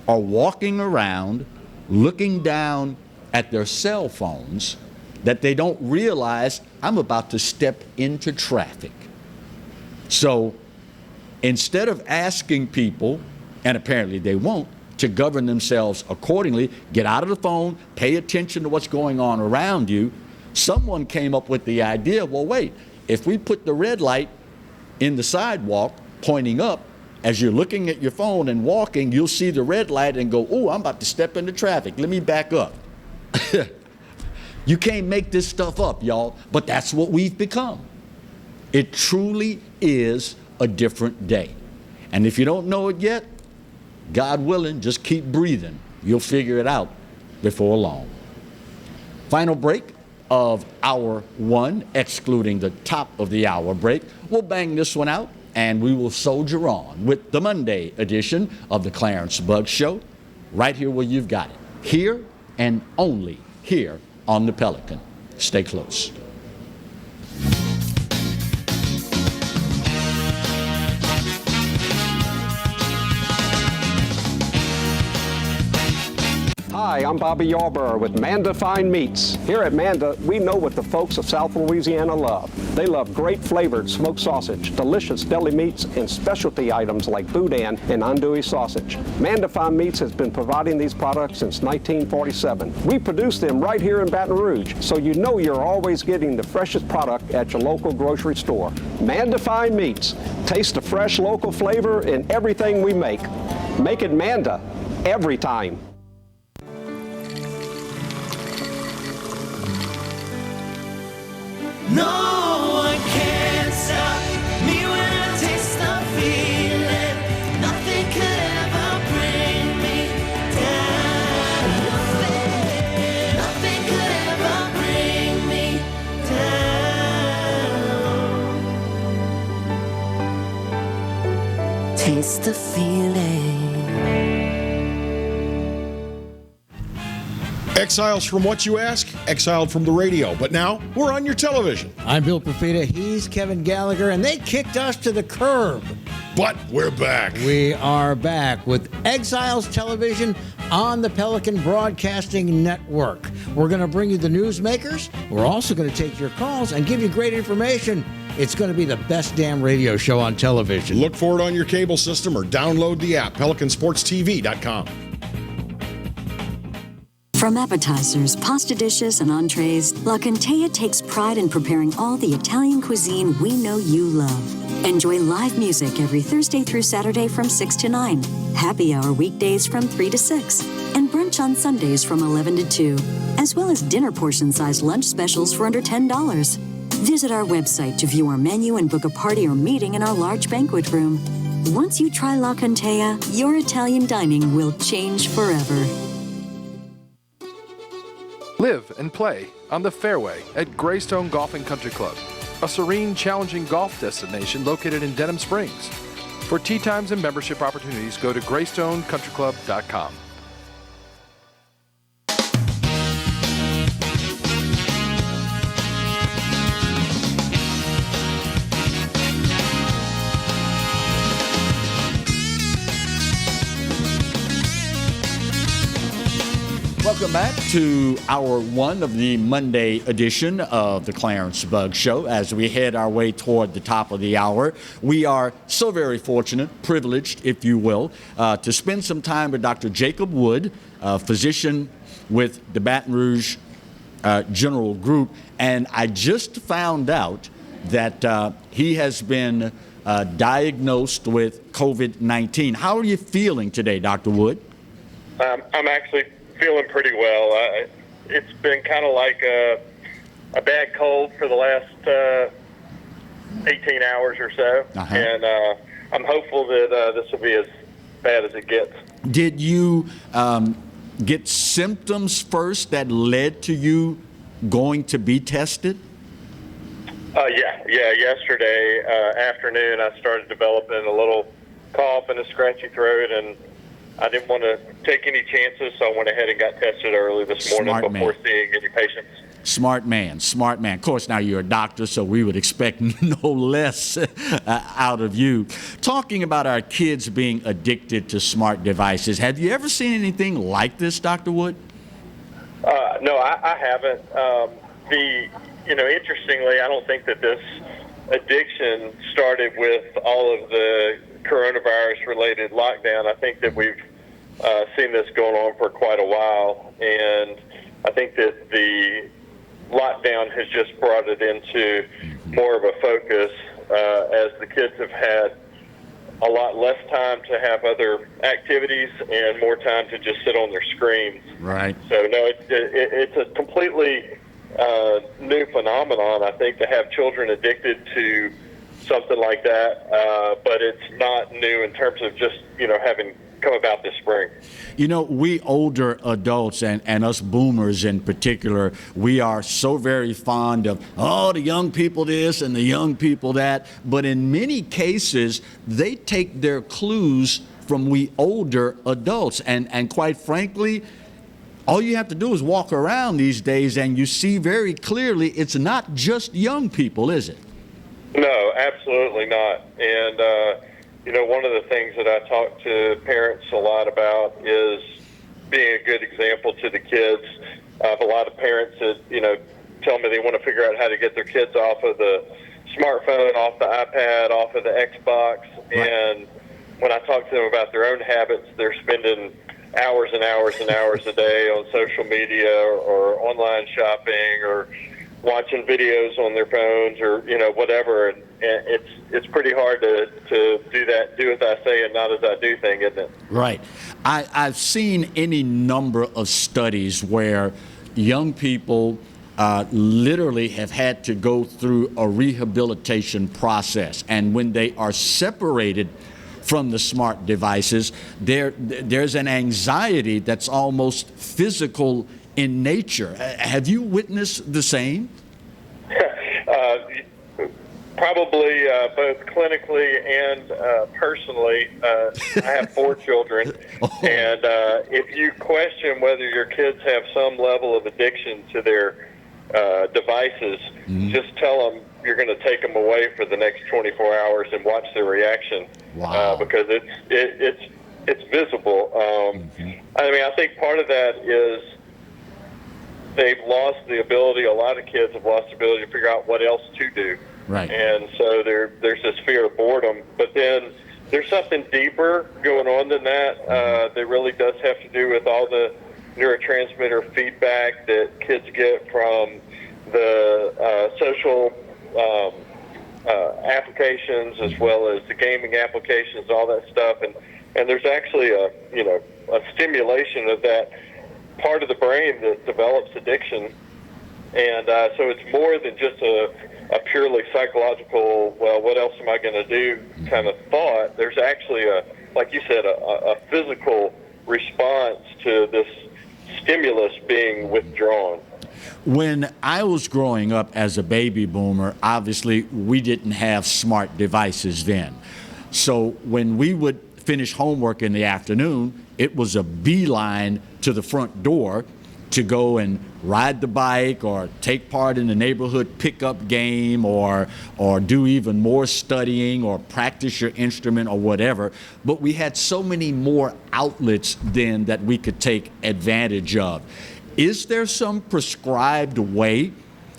are walking around, looking down at their cell phones, that they don't realize I'm about to step into traffic. So instead of asking people, and apparently they won't, to govern themselves accordingly, get out of the phone, pay attention to what's going on around you, someone came up with the idea, well, wait, if we put the red light in the sidewalk pointing up, as you're looking at your phone and walking, you'll see the red light and go, oh, I'm about to step into traffic. Let me back up. You can't make this stuff up, y'all, but that's what we've become. It truly is a different day. And if you don't know it yet, God willing, just keep breathing. You'll figure it out before long. Final break of hour one, excluding the top of the hour break. We'll bang this one out, and we will soldier on with the Monday edition of the Clarence Buggs Show, right here where you've got it. Here and only here on the Pelican. Stay close. Hi, I'm Bobby Yarborough with Manda Fine Meats. Here at Manda, we know what the folks of South Louisiana love. They love great flavored smoked sausage, delicious deli meats, and specialty items like boudin and andouille sausage. Manda Fine Meats has been providing these products since 1947. We produce them right here in Baton Rouge, so you know you're always getting the freshest product at your local grocery store. Manda Fine Meats. Taste the fresh local flavor in everything we make. Make it Manda every time. No one can stop me when I taste the feeling. Nothing could ever bring me down. Nothing could ever bring me down. Taste the feeling. Exiles from what, you ask? Exiled from the radio, but now we're on your television. I'm Bill Profita, he's Kevin Gallagher, and they kicked us to the curb. But we're back. We are back with Exiles Television on the Pelican Broadcasting Network. We're going to bring you the newsmakers. We're also going to take your calls and give you great information. It's going to be the best damn radio show on television. Look for it on your cable system or download the app, PelicanSportsTV.com. From appetizers, pasta dishes, and entrees, La Contea takes pride in preparing all the Italian cuisine we know you love. Enjoy live music every Thursday through Saturday from 6 to 9, happy hour weekdays from 3 to 6, and brunch on Sundays from 11 to 2, as well as dinner portion-sized lunch specials for under $10. Visit our website to view our menu and book a party or meeting in our large banquet room. Once you try La Contea, your Italian dining will change forever. Live and play on the fairway at Greystone Golf and Country Club, a serene, challenging golf destination located in Denham Springs. For tee times and membership opportunities, go to GreystoneCountryClub.com. Welcome back to hour one of the Monday edition of the Clarence Buggs Show. As we head our way toward the top of the hour, we are so very fortunate, privileged, if you will, to spend some time with Dr. Jacob Wood, a physician with the Baton Rouge General Group. And I just found out that he has been diagnosed with COVID-19. How are you feeling today, Dr. Wood? I'm actually feeling pretty well. It's been kind of like a bad cold for the last 18 hours or so, and I'm hopeful that this will be as bad as it gets. Did you get symptoms first that led to you going to be tested? Yeah. Yesterday afternoon, I started developing a little cough and a scratchy throat, and I didn't want to take any chances, so I went ahead and got tested early this morning before seeing any patients. Smart man. Of course, now you're a doctor, so we would expect no less out of you. Talking about our kids being addicted to smart devices, have you ever seen anything like this, Dr. Wood? No, I haven't. Interestingly, I don't think that this addiction started with all of the coronavirus-related lockdown. I think that we've seen this going on for quite a while, and I think that the lockdown has just brought it into more of a focus as the kids have had a lot less time to have other activities and more time to just sit on their screens. Right. So, no, it's a completely new phenomenon, I think, to have children addicted to something like that, but it's not new in terms of just, having come about this spring. We older adults and us boomers in particular, we are so very fond of, the young people this and the young people that. But in many cases, they take their clues from we older adults. And quite frankly, all you have to do is walk around these days and you see very clearly it's not just young people, is it? No, absolutely not. And, one of the things that I talk to parents a lot about is being a good example to the kids. I have a lot of parents that, tell me they want to figure out how to get their kids off of the smartphone, off the iPad, off of the Xbox. Right. And when I talk to them about their own habits, they're spending hours and hours and hours a day on social media or online shopping or watching videos on their phones or whatever, and it's pretty hard to do as I say and not as I do thing, isn't it? Right. I've seen any number of studies where young people literally have had to go through a rehabilitation process, and when they are separated from the smart devices, there's an anxiety that's almost physical in nature. Have you witnessed the same? Probably both clinically and personally. I have 4 children, and if you question whether your kids have some level of addiction to their devices, just tell them you're going to take them away for the next 24 hours and watch their reaction. Wow. Because it's visible. I think part of that is they've lost the ability, a lot of kids have lost the ability to figure out what else to do. Right. And so there's this fear of boredom. But then there's something deeper going on than that that really does have to do with all the neurotransmitter feedback that kids get from the social applications as well as the gaming applications, all that stuff. And there's actually a stimulation of that part of the brain that develops addiction. And so it's more than just a purely psychological, well, what else am I going to do kind of thought. There's actually, like you said, a physical response to this stimulus being withdrawn. When I was growing up as a baby boomer, obviously we didn't have smart devices then. So when we would finish homework in the afternoon, it was a beeline to the front door to go and ride the bike or take part in the neighborhood pickup game or do even more studying or practice your instrument or whatever. But we had so many more outlets then that we could take advantage of. Is there some prescribed way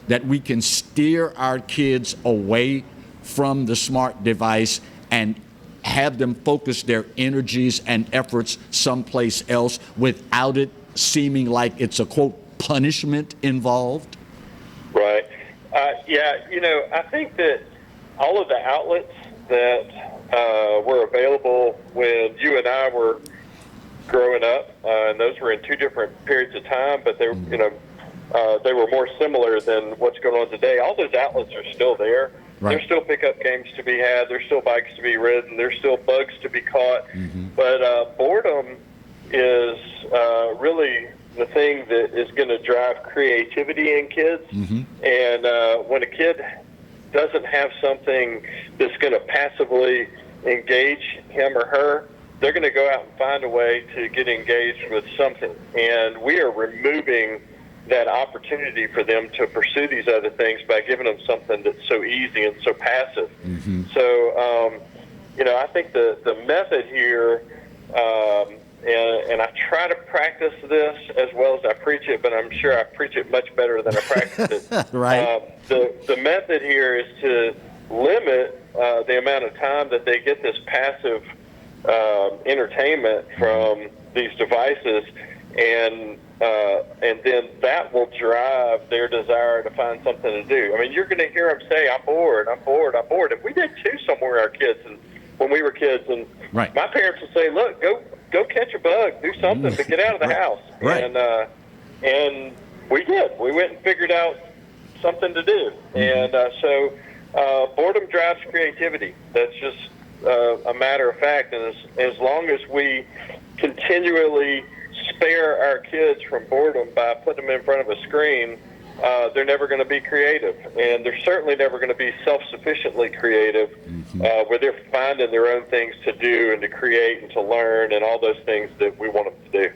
that we can steer our kids away from the smart device and have them focus their energies and efforts someplace else without it seeming like it's a, quote, punishment involved? Right. I think that all of the outlets that were available when you and I were growing up, and those were in 2 different periods of time, but they were more similar than what's going on today. All those outlets are still there. Right. There's still pickup games to be had. There's still bikes to be ridden. There's still bugs to be caught. But boredom is really the thing that is going to drive creativity in kids. And when a kid doesn't have something that's going to passively engage him or her, they're going to go out and find a way to get engaged with something. And we are removing that opportunity for them to pursue these other things by giving them something that's so easy and so passive. So, you know, I think the method here, and I try to practice this as well as I preach it, but I'm sure I preach it much better than I practice it. Right. The method here is to limit the amount of time that they get this passive entertainment from these devices, and then that will drive their desire to find something to do. I mean, you're going to hear them say, "I'm bored, I'm bored, I'm bored." And we did too somewhere, our kids, and when we were kids, and my parents would say, "Look, go catch a bug, do something to get out of the house." And we did. We went and figured out something to do. And so boredom drives creativity. That's just a matter of fact. And as long as we continually spare our kids from boredom by putting them in front of a screen, they're never going to be creative. And they're certainly never going to be self-sufficiently creative, where they're finding their own things to do and to create and to learn and all those things that we want them to do.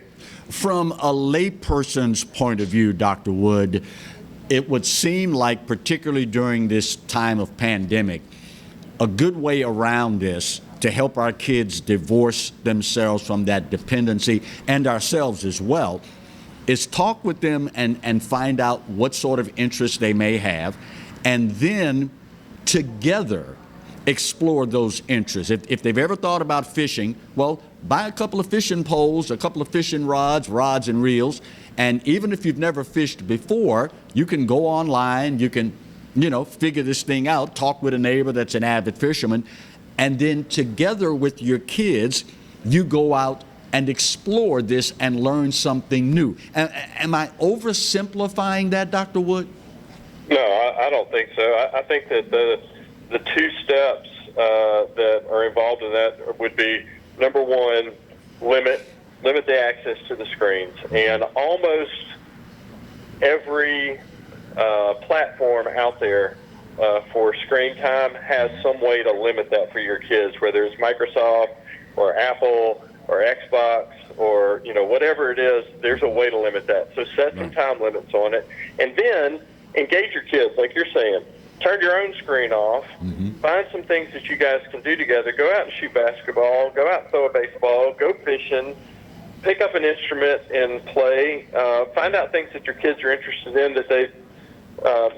From a layperson's point of view, Dr. Wood, it would seem like, particularly during this time of pandemic, a good way around this to help our kids divorce themselves from that dependency, and ourselves as well, is talk with them and find out what sort of interests they may have, and then together explore those interests. If they've ever thought about fishing, well, buy a couple of fishing poles, a couple of fishing rods and reels, and even if you've never fished before, you can go online, you can, you know, figure this thing out, talk with a neighbor that's an avid fisherman, and then together with your kids, you go out and explore this and learn something new. Am I oversimplifying that, Dr. Wood? No, I don't think so. I think that the two steps that are involved in that would be, number one, limit the access to the screens. And almost every platform out there for screen time has some way to limit that for your kids, whether it's Microsoft or Apple or Xbox or, you know, whatever it is, there's a way to limit that. So set some time limits on it, and then engage your kids, like you're saying. Turn your own screen off. Find some things that you guys can do together. Go out and shoot basketball. Go out and throw a baseball. Go fishing. Pick up an instrument and play. Find out things that your kids are interested in that they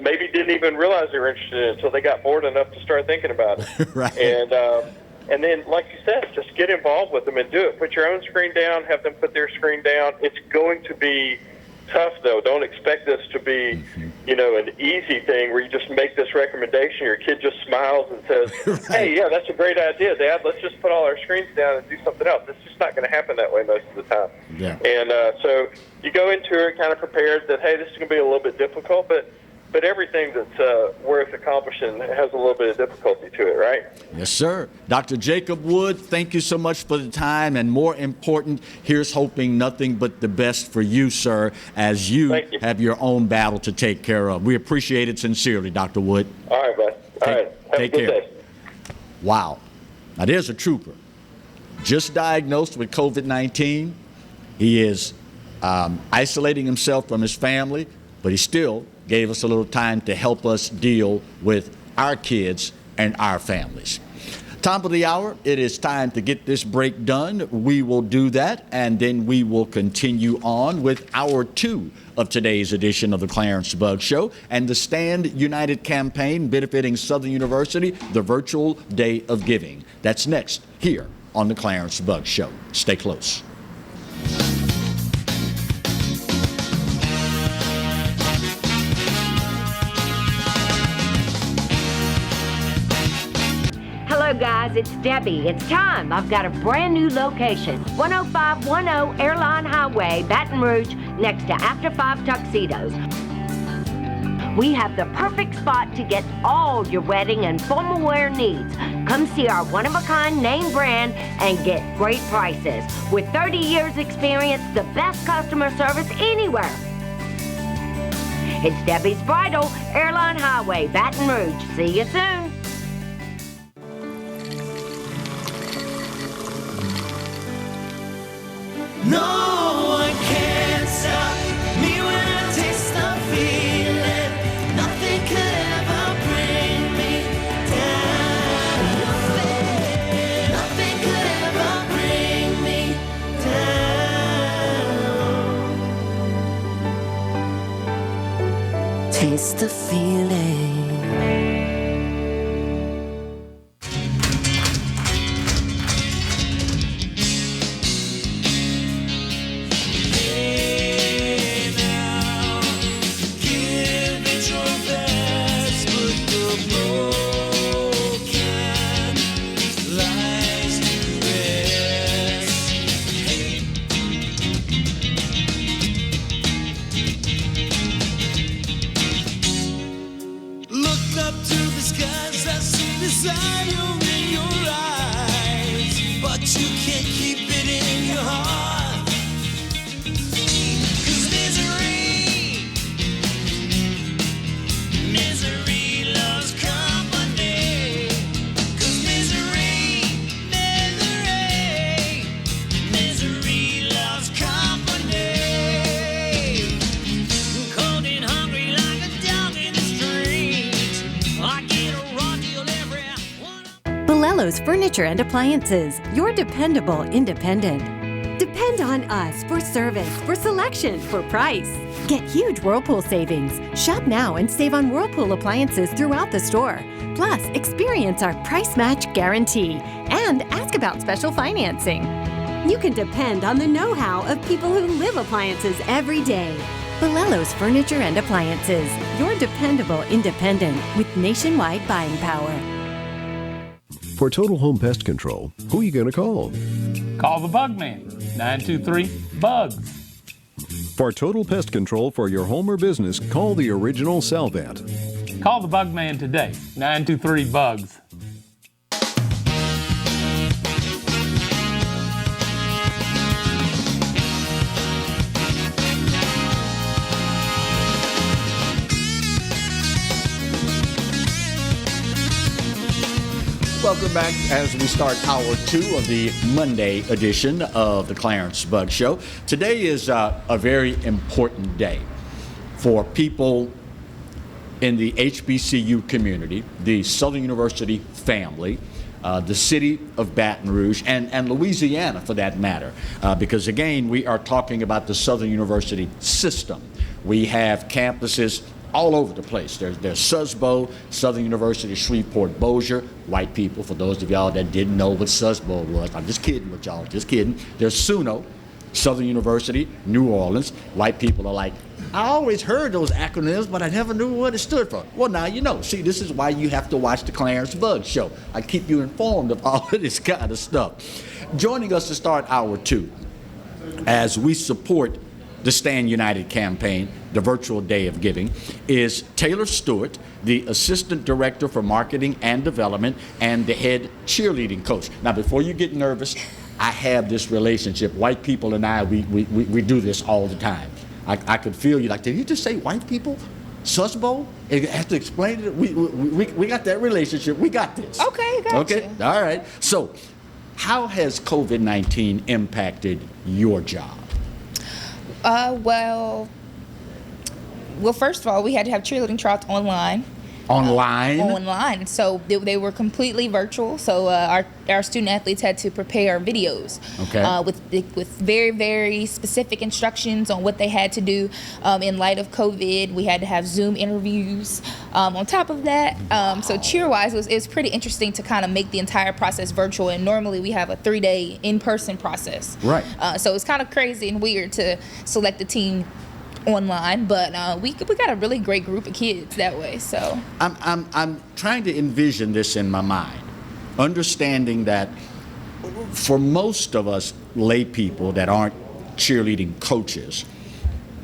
maybe didn't even realize they were interested in until they got bored enough to start thinking about it. And then, like you said, just get involved with them and do it. Put your own screen down. Have them put their screen down. It's going to be tough, though. Don't expect this to be, you know, an easy thing where you just make this recommendation. Your kid just smiles and says, "Hey, yeah, that's a great idea, Dad. Let's just put all our screens down and do something else." It's just not going to happen that way most of the time. And so you go into it kind of prepared that, hey, this is going to be a little bit difficult, but everything that's worth accomplishing has a little bit of difficulty to it, right? Yes, sir. Dr. Jacob Wood, thank you so much for the time, and more important, here's hoping nothing but the best for you, sir, as you have your own battle to take care of. We appreciate it sincerely, Dr. Wood. All right, bud. All right. Have take a good care. day. Wow. Now, there's a trooper. Just diagnosed with COVID-19. He is isolating himself from his family, but he still gave us a little time to help us deal with our kids and our families. Top of the hour, it is time to get this break done. We will do that, and then we will continue on with hour 2 of today's edition of the Clarence Bug Show and the Stand United campaign benefiting Southern University, the virtual Day of Giving. That's next here on the Clarence Bug Show. Stay close. Hello guys, it's Debbie. It's time. I've got a brand new location. 10510 Airline Highway, Baton Rouge, next to After 5 Tuxedos. We have the perfect spot to get all your wedding and formal wear needs. Come see our one-of-a-kind name brand and get great prices. With 30 years experience, the best customer service anywhere. It's Debbie's Bridal, Airline Highway, Baton Rouge. See you soon. No one can stop me when I taste the feeling. Nothing could ever bring me down. Nothing could ever bring me down. Taste the feeling. Furniture and Appliances, your dependable independent. Depend on us for service, for selection, for price. Get huge Whirlpool savings. Shop now and save on Whirlpool appliances throughout the store. Plus, experience our price match guarantee and ask about special financing. You can depend on the know-how of people who live appliances every day. Bolello's Furniture and Appliances, your dependable independent with nationwide buying power. For total home pest control, who are you going to call? Call the Bug Man, 923-BUGS. For total pest control for your home or business, call the original Salvat. Call the Bug Man today, 923-BUGS. Welcome back as we start hour 2 of the Monday edition of the Clarence Bug Show. Today is a very important day for people in the HBCU community, the Southern University family, the city of Baton Rouge, and Louisiana for that matter. Because again, we are talking about the Southern University system. We have campuses all over the place. There's SUSBO, Southern University, Shreveport, Bossier, white people, for those of y'all that didn't know what SUSBO was. I'm just kidding with y'all, just kidding. There's SUNO, Southern University, New Orleans. White people are like, I always heard those acronyms, but I never knew what it stood for. Well, now you know. See, this is why you have to watch the Clarence Bug Show. I keep you informed of all of this kind of stuff. Joining us to start hour 2, as we support the Stand United campaign, the virtual day of giving, is Taylor Stewart, the Assistant Director for Marketing and Development and the head cheerleading coach. Now, before you get nervous, I have this relationship. White people and I, we do this all the time. I could feel you like, did you just say white people? SUSBO? I have to explain it. We got that relationship. We got this. Okay, gotcha. Okay, all right. So, how has COVID-19 impacted your job? Well, first of all, we had to have cheerleading tryouts online. Online. So they were completely virtual. So our student athletes had to prepare videos with very, very specific instructions on what they had to do. In light of COVID, we had to have Zoom interviews. On top of that, so cheer-wise, it was pretty interesting to kind of make the entire process virtual. And normally we have a 3-day in-person process. Right. So it's kind of crazy and weird to select the team online, but we got a really great group of kids that way. So I'm trying to envision this in my mind, understanding that for most of us lay people that aren't cheerleading coaches,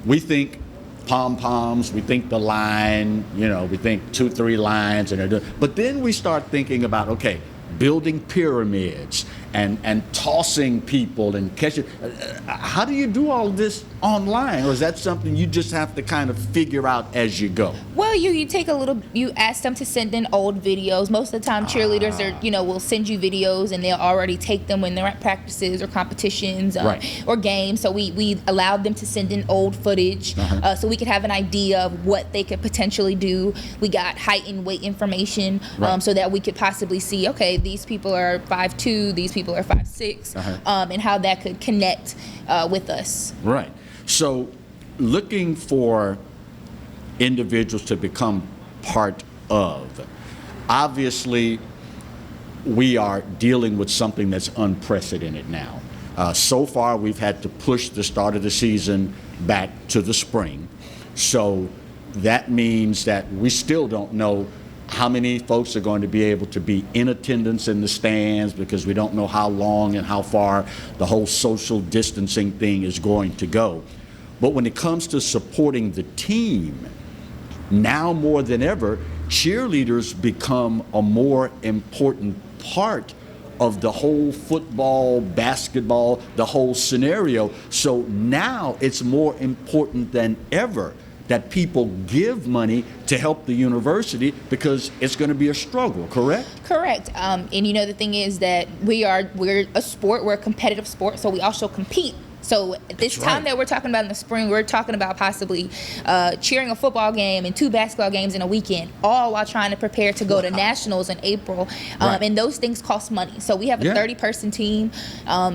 we think pom-poms, we think the line, we think 2-3 lines, but then we start thinking about, okay, building pyramids and tossing people and catching. How do you do all this online, or is that something you just have to kind of figure out as you go? Well, you take you ask them to send in old videos. Most of the time, cheerleaders will send you videos, and they'll already take them when they're at practices or competitions or games. So we allowed them to send in old footage so we could have an idea of what they could potentially do. We got height and weight information so that we could possibly see, okay, these people are 5'2", these people are 5'6", and how that could connect with us. Right. So looking for individuals to become part of, obviously we are dealing with something that's unprecedented now. So far we've had to push the start of the season back to the spring. So that means that we still don't know how many folks are going to be able to be in attendance in the stands, because we don't know how long and how far the whole social distancing thing is going to go. But when it comes to supporting the team, now more than ever, cheerleaders become a more important part of the whole football, basketball, the whole scenario. So now it's more important than ever that people give money to help the university, because it's going to be a struggle, correct? Correct. And the thing is that we're a sport, we're a competitive sport, so we also compete. So at this time that we're talking about in the spring, we're talking about possibly cheering a football game and 2 basketball games in a weekend, all while trying to prepare to go to nationals in April. And those things cost money. So we have a 30-person team.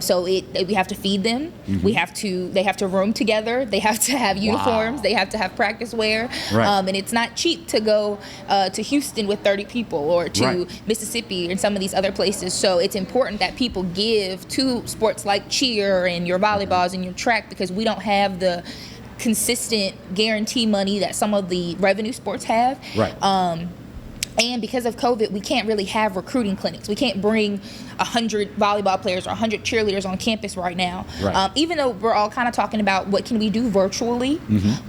So we have to feed them. They have to room together. They have to have uniforms. They have to have practice wear. And it's not cheap to go to Houston with 30 people, or to Mississippi and some of these other places. So it's important that people give to sports like cheer and your volleyball and your track, because we don't have the consistent guarantee money that some of the revenue sports have. And because of COVID, we can't really have recruiting clinics. We can't bring 100 volleyball players or 100 cheerleaders on campus right now. Even though we're all kind of talking about what can we do virtually.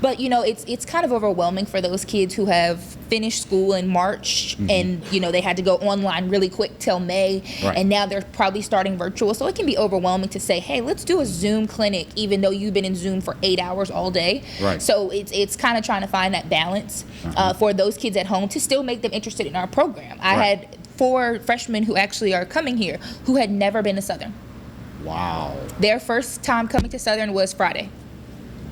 But it's kind of overwhelming for those kids who have finished school in March and they had to go online really quick till May, and now they're probably starting virtual. So it can be overwhelming to say, hey, let's do a Zoom clinic, even though you've been in Zoom for 8 hours all day. So it's kind of trying to find that balance for those kids at home to still make them interested in our program. I had 4 freshmen who actually are coming here who had never been to Southern. Their first time coming to Southern was Friday.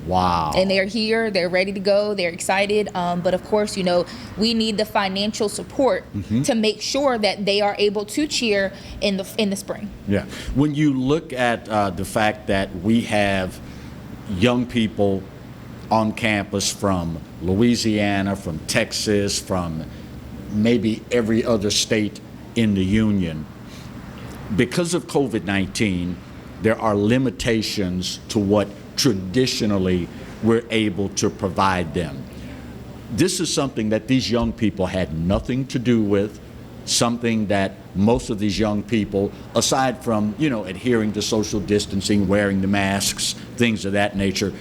And they're here, they're ready to go, they're excited. But of course, we need the financial support to make sure that they are able to cheer in the spring. When you look at the fact that we have young people on campus from Louisiana, from Texas, from maybe every other state in the union, because of COVID-19, there are limitations to what traditionally we're able to provide them. This is something that these young people had nothing to do with, something that most of these young people, aside from, adhering to social distancing, wearing the masks, things of that nature,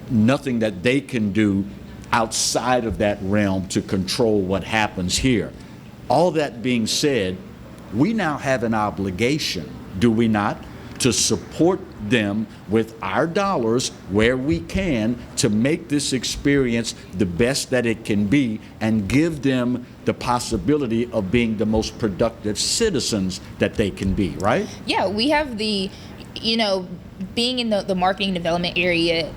nothing that they can do outside of that realm to control what happens here. All that being said, we now have an obligation, do we not, to support them with our dollars where we can to make this experience the best that it can be, and give them the possibility of being the most productive citizens that they can be, right? Yeah, we have the, being in the marketing development area,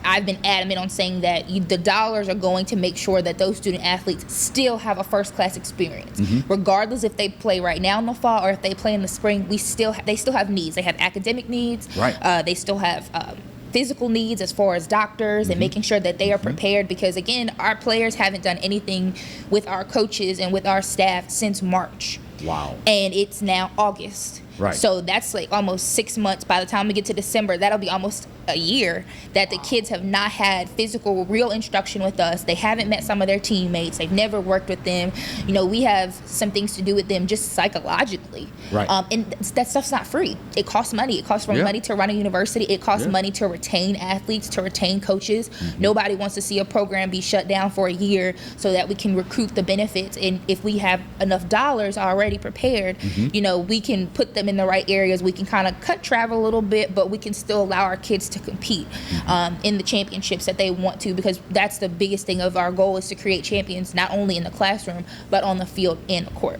I've been adamant on saying that the dollars are going to make sure that those student athletes still have a first-class experience. Regardless if they play right now in the fall or if they play in the spring, they still have needs. They have academic needs. They still have physical needs as far as doctors and making sure that they are prepared, because again, our players haven't done anything with our coaches and with our staff since March. And it's now August. Right. So that's like almost 6 months. By the time we get to December, that'll be almost a year that the kids have not had physical, real instruction with us. They haven't met some of their teammates. They've never worked with them. You know, we have some things to do with them just psychologically. Right. And that stuff's not free. It costs money. It costs money to run a university. It costs money to retain athletes, to retain coaches. Nobody wants to see a program be shut down for a year so that we can recoup the benefits. And if we have enough dollars already prepared, you know, we can put them in the right areas. We can kind of cut travel a little bit, but we can still allow our kids to compete in the championships that they want to, because that's the biggest thing of our goal, is to create champions not only in the classroom but on the field and the court.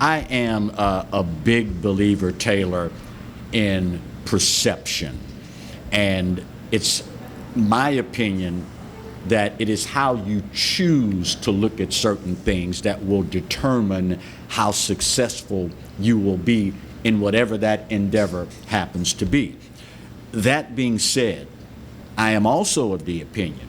I am a big believer, Taylor, in perception, and it's my opinion that it is how you choose to look at certain things that will determine how successful you will be in whatever that endeavor happens to be. That being said, I am also of the opinion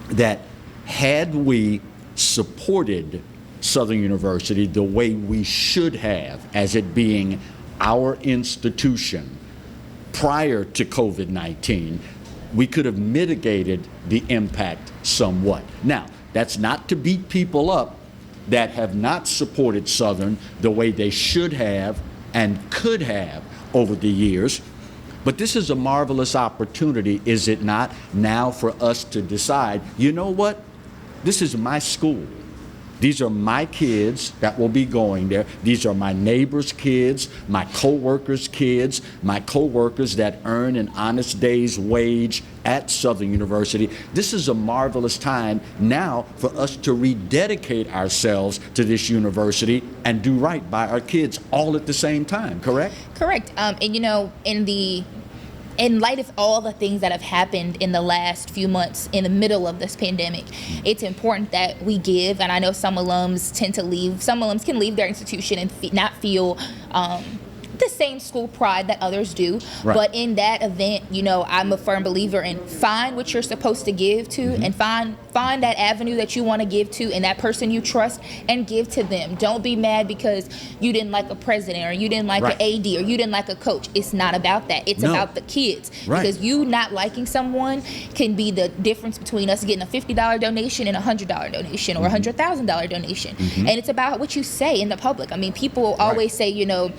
that had we supported Southern University the way we should have, as it being our institution prior to COVID-19, we could have mitigated the impact somewhat. Now, that's not to beat people up that have not supported Southern the way they should have and could have over the years. But this is a marvelous opportunity, is it not, now for us to decide, you know what, this is my school. These are my kids that will be going there. These are my neighbors' kids, my co-workers' kids, my co-workers that earn an honest day's wage at Southern University. This is a marvelous time now for us to rededicate ourselves to this university and do right by our kids all at the same time, correct? Correct. And you know, in light of all the things that have happened in the last few months in the middle of this pandemic, it's important that we give. And I know some alums tend to leave. Some alums can leave their institution and not feel the same school pride that others do. Right. But in that event, you know, I'm a firm believer in find what you're supposed to give to, and find that avenue that you want to give to and that person you trust, and give to them. Don't be mad because you didn't like a president or you didn't like an AD or you didn't like a coach. It's not about that. It's about the kids. Right. Because you not liking someone can be the difference between us getting a $50 donation and a $100 donation or a $100,000 donation. And it's about what you say in the public. I mean, people always say, you know,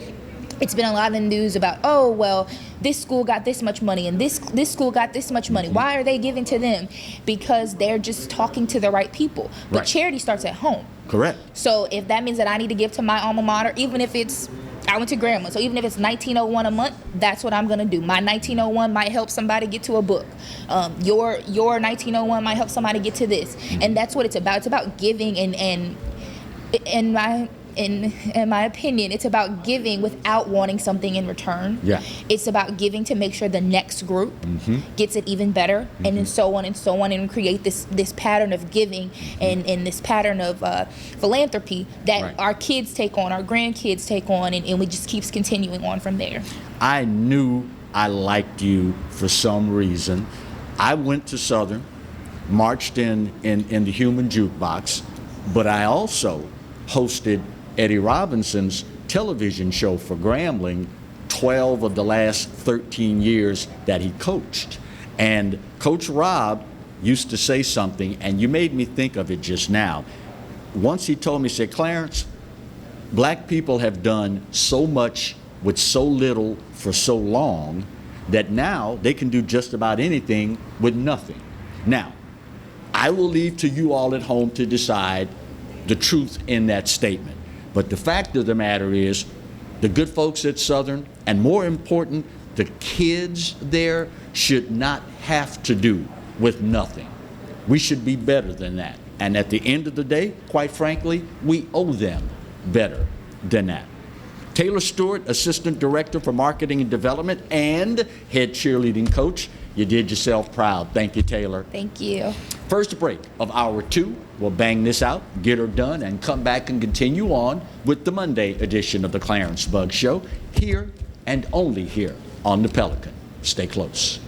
it's been a lot in the news about, oh, well, this school got this much money and this school got this much money. Why are they giving to them? Because they're just talking to the right people. But charity starts at home. Correct. So if that means that I need to give to my alma mater, even if it's, I went to Grambling, so even if it's $19.01 a month, that's what I'm going to do. My $19.01 might help somebody get to a book. Your $19.01 might help somebody get to this. And that's what it's about. It's about giving, and in my opinion, it's about giving without wanting something in return. Yeah. It's about giving to make sure the next group gets it even better, and then so on and so on, and create this pattern of giving and this pattern of philanthropy that our kids take on, our grandkids take on, and we just keeps continuing on from there. I knew I liked you for some reason. I went to Southern, marched in the Human Jukebox, but I also hosted Eddie Robinson's television show for Grambling 12 of the last 13 years that he coached. And Coach Rob used to say something, and you made me think of it just now. Once he told me, he said, Clarence, black people have done so much with so little for so long that now they can do just about anything with nothing. Now, I will leave to you all at home to decide the truth in that statement. But the fact of the matter is, the good folks at Southern, and more important, the kids there, should not have to do with nothing. We should be better than that. And at the end of the day, quite frankly, we owe them better than that. Taylor Stewart, Assistant Director for Marketing and Development and Head Cheerleading Coach. You did yourself proud. Thank you, Taylor. Thank you. First break of hour 2. We'll bang this out, get her done, and come back and continue on with the Monday edition of the Clarence Bugg Show, here and only here on the Pelican. Stay close.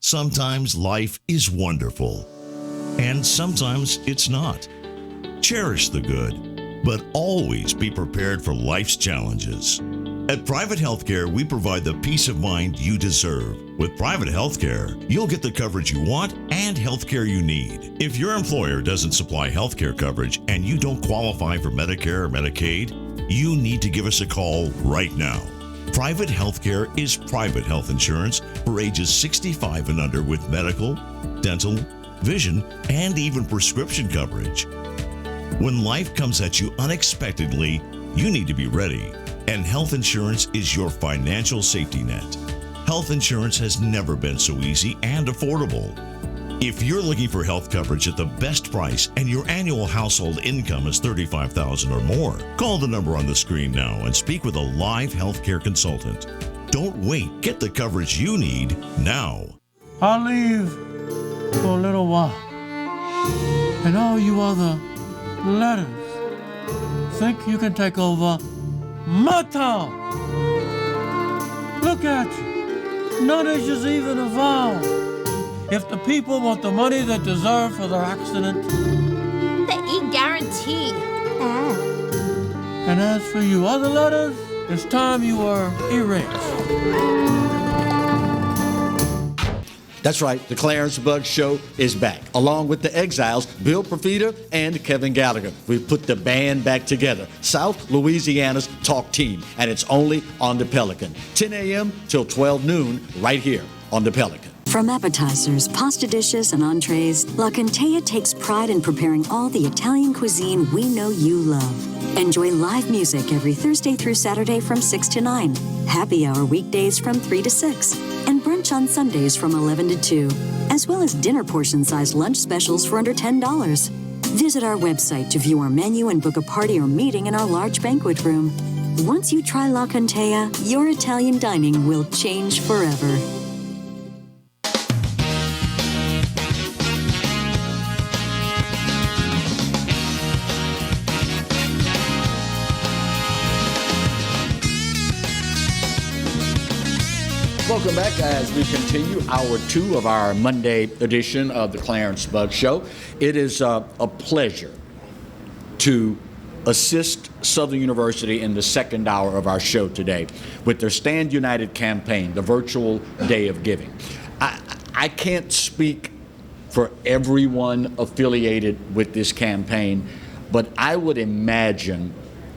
Sometimes life is wonderful, and sometimes it's not. Cherish the good, but always be prepared for life's challenges. At Private Healthcare, we provide the peace of mind you deserve. With Private Healthcare, you'll get the coverage you want and healthcare you need. If your employer doesn't supply healthcare coverage and you don't qualify for Medicare or Medicaid, you need to give us a call right now. Private Healthcare is private health insurance for ages 65 and under with medical, dental, vision, and even prescription coverage. When life comes at you unexpectedly, you need to be ready. And health insurance is your financial safety net. Health insurance has never been so easy and affordable. If you're looking for health coverage at the best price and your annual household income is $35,000 or more, call the number on the screen now and speak with a live healthcare consultant. Don't wait. Get the coverage you need now. I'll leave for a little while. And all you other letters think you can take over my town. Look at you. None is just even a vowel. If the people want the money they deserve for their accident, the E-guarantee. And as for you other letters, it's time you were erased. That's right, the Clarence Bug Show is back, along with the Exiles, Bill Profita and Kevin Gallagher. We've put the band back together, South Louisiana's talk team, and it's only on the Pelican. 10 a.m. till 12 noon, right here on the Pelican. From appetizers, pasta dishes, and entrees, La Contea takes pride in preparing all the Italian cuisine we know you love. Enjoy live music every Thursday through Saturday from 6 to 9, happy hour weekdays from 3 to 6, and brunch on Sundays from 11 to 2, as well as dinner portion-sized lunch specials for under $10. Visit our website to view our menu and book a party or meeting in our large banquet room. Once you try La Contea, your Italian dining will change forever. Welcome back as we continue hour 2 of our Monday edition of the Clarence Bug Show. It is a pleasure to assist Southern University in the second hour of our show today with their Stand United campaign, the virtual Day of Giving. I can't speak for everyone affiliated with this campaign, but I would imagine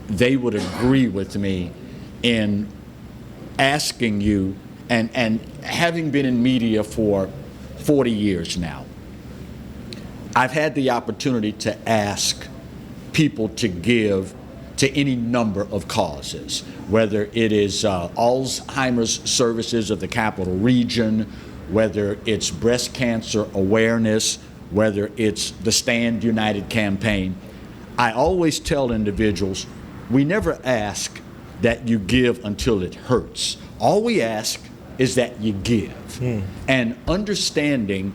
they would agree with me in asking you, and having been in media for 40 years now, I've had the opportunity to ask people to give to any number of causes, whether it is Alzheimer's services of the Capital Region, whether it's breast cancer awareness, whether it's the Stand United campaign. I always tell individuals, we never ask that you give until it hurts. All we ask is that you give. And understanding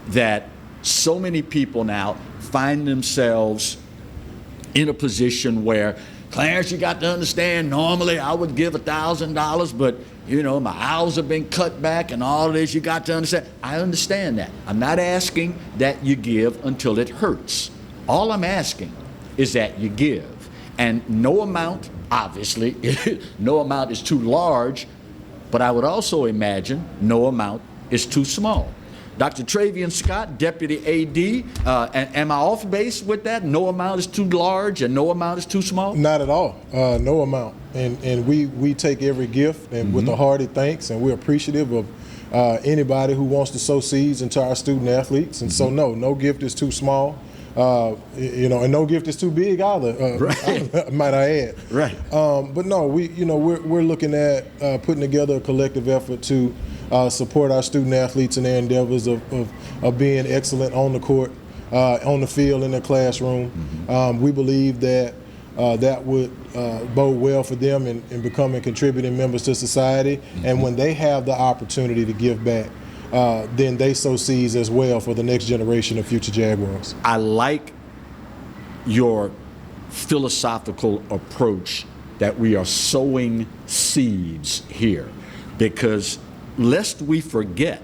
that so many people now find themselves in a position where, Clarence, you got to understand, normally I would give $1,000, but you know, my hours have been cut back and all of this, you got to understand. I understand that. I'm not asking that you give until it hurts. All I'm asking is that you give. And no amount, obviously, no amount is too large, but I would also imagine no amount is too small. Dr. Trayvean Scott, Deputy AD, am I off base with that? No amount is too large and no amount is too small? Not at all. No amount. And we take every gift and with a hearty thanks, and we're appreciative of anybody who wants to sow seeds into our student athletes. And so no gift is too small. And no gift is too big either. Right. Might I add? Right. But no, we're looking at putting together a collective effort to support our student athletes in their endeavors of being excellent on the court, on the field, in their classroom. We believe that that would bode well for them in becoming contributing members to society. And when they have the opportunity to give back, then they sow seeds as well for the next generation of future Jaguars. I like your philosophical approach that we are sowing seeds here, because lest we forget,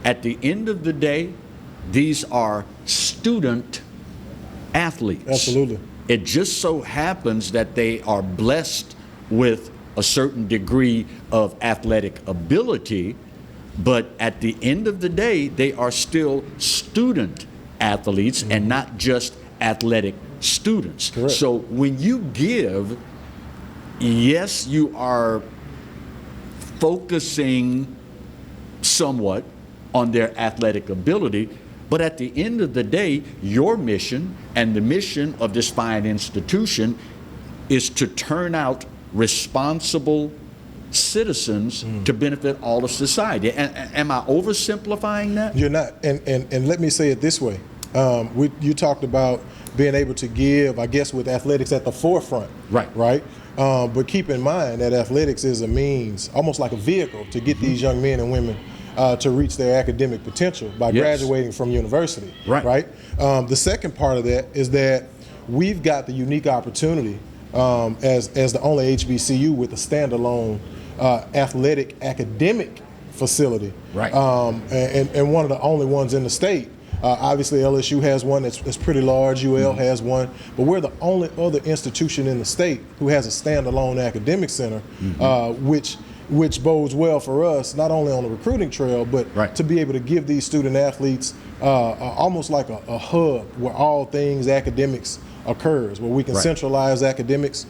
At the end of the day, these are student athletes. Absolutely. It just so happens that they are blessed with a certain degree of athletic ability, but at the end of the day, they are still student athletes and not just athletic students. Correct. So when you give, yes, you are focusing somewhat on their athletic ability, but at the end of the day, your mission and the mission of this fine institution is to turn out responsible citizens to benefit all of society. Am I oversimplifying that? You're not. And let me say it this way. You talked about being able to give, I guess, with athletics at the forefront. Right. Right? But keep in mind that athletics is a means, almost like a vehicle, to get these young men and women to reach their academic potential by graduating from university. Right. Right? The second part of that is that we've got the unique opportunity as the only HBCU with a standalone athletic academic facility. Right. And one of the only ones in the state. Obviously, LSU has one that's pretty large. UL has one, but we're the only other institution in the state who has a standalone academic center, which bodes well for us, not only on the recruiting trail, but to be able to give these student athletes almost like a hub where all things academics occurs, where we can centralize academics,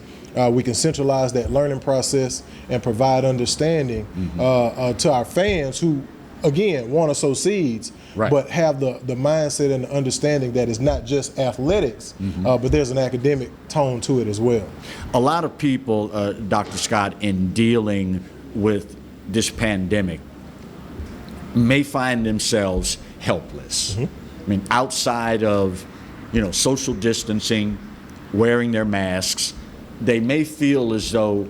we can centralize that learning process and provide understanding to our fans who, again, want to sow seeds, but have the mindset and the understanding that it's not just athletics, but there's an academic tone to it as well. A lot of people, Dr. Scott, in dealing with this pandemic may find themselves helpless. I mean, outside of, social distancing, wearing their masks, they may feel as though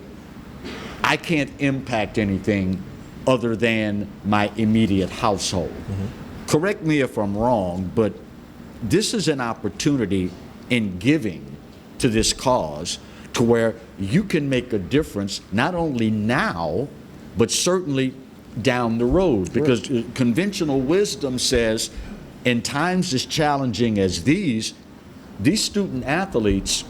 I can't impact anything other than my immediate household. Correct me if I'm wrong, but this is an opportunity in giving to this cause to where you can make a difference not only now, but certainly down the road. Because conventional wisdom says in times as challenging as these student athletes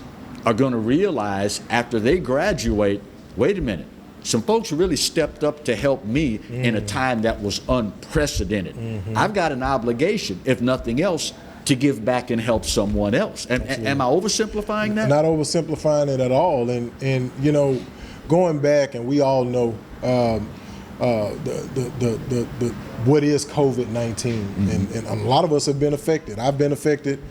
are going to realize after they graduate, wait a minute, some folks really stepped up to help me in a time that was unprecedented. I've got an obligation, if nothing else, to give back and help someone else. Am I oversimplifying that? Not oversimplifying it at all. And going back, and we all know what is COVID-19, and a lot of us have been affected. I've been affected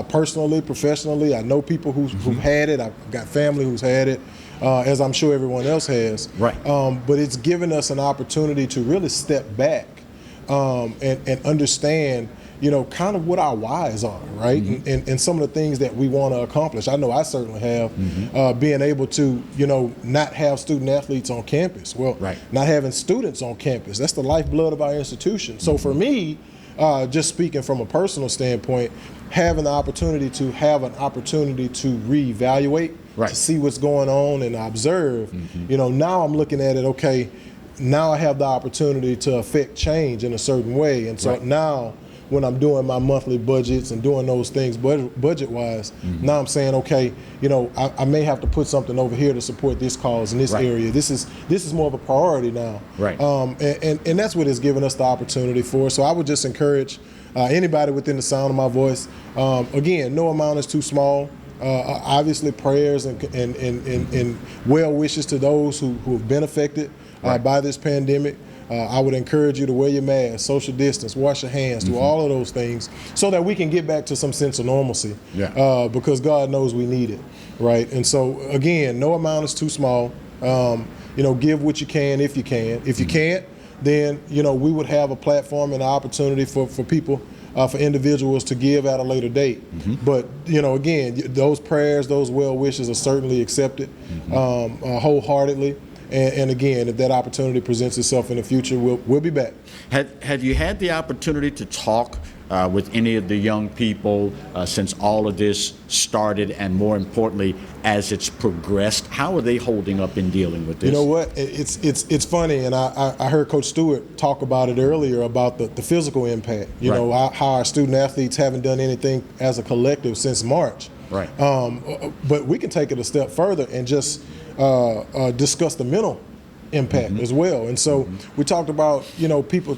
personally, professionally. I know people who've had it. I've got family who's had it. As I'm sure everyone else has. But it's given us an opportunity to really step back and understand, kind of what our whys are, right? And some of the things that we want to accomplish. I know I certainly have, being able to, not have student athletes on campus. Well, not having students on campus, that's the lifeblood of our institution. So for me, just speaking from a personal standpoint, having the opportunity to reevaluate, to see what's going on and observe, now I'm looking at it, okay, now I have the opportunity to affect change in a certain way. And so now when I'm doing my monthly budgets and doing those things budget-wise, now I'm saying, okay, I may have to put something over here to support this cause in this area. This is more of a priority now. And that's what it's given us the opportunity for. So I would just encourage anybody within the sound of my voice, again, no amount is too small. Obviously prayers and well wishes to those who have been affected by this pandemic. I would encourage you to wear your mask, social distance, wash your hands, do all of those things so that we can get back to some sense of normalcy, because God knows we need it, right? And so, again, no amount is too small. Give what you can if you can. If you can't, then, we would have a platform and an opportunity for people, for individuals to give at a later date. But, again, those prayers, those well wishes are certainly accepted wholeheartedly. And again, if that opportunity presents itself in the future, we'll be back. Have you had the opportunity to talk with any of the young people since all of this started, and more importantly, as it's progressed? How are they holding up in dealing with this? You know what? It's funny, and I heard Coach Stewart talk about it earlier about the physical impact. You know, how our student athletes haven't done anything as a collective since March. Right. But we can take it a step further and just discuss the mental impact as well. And so we talked about, people,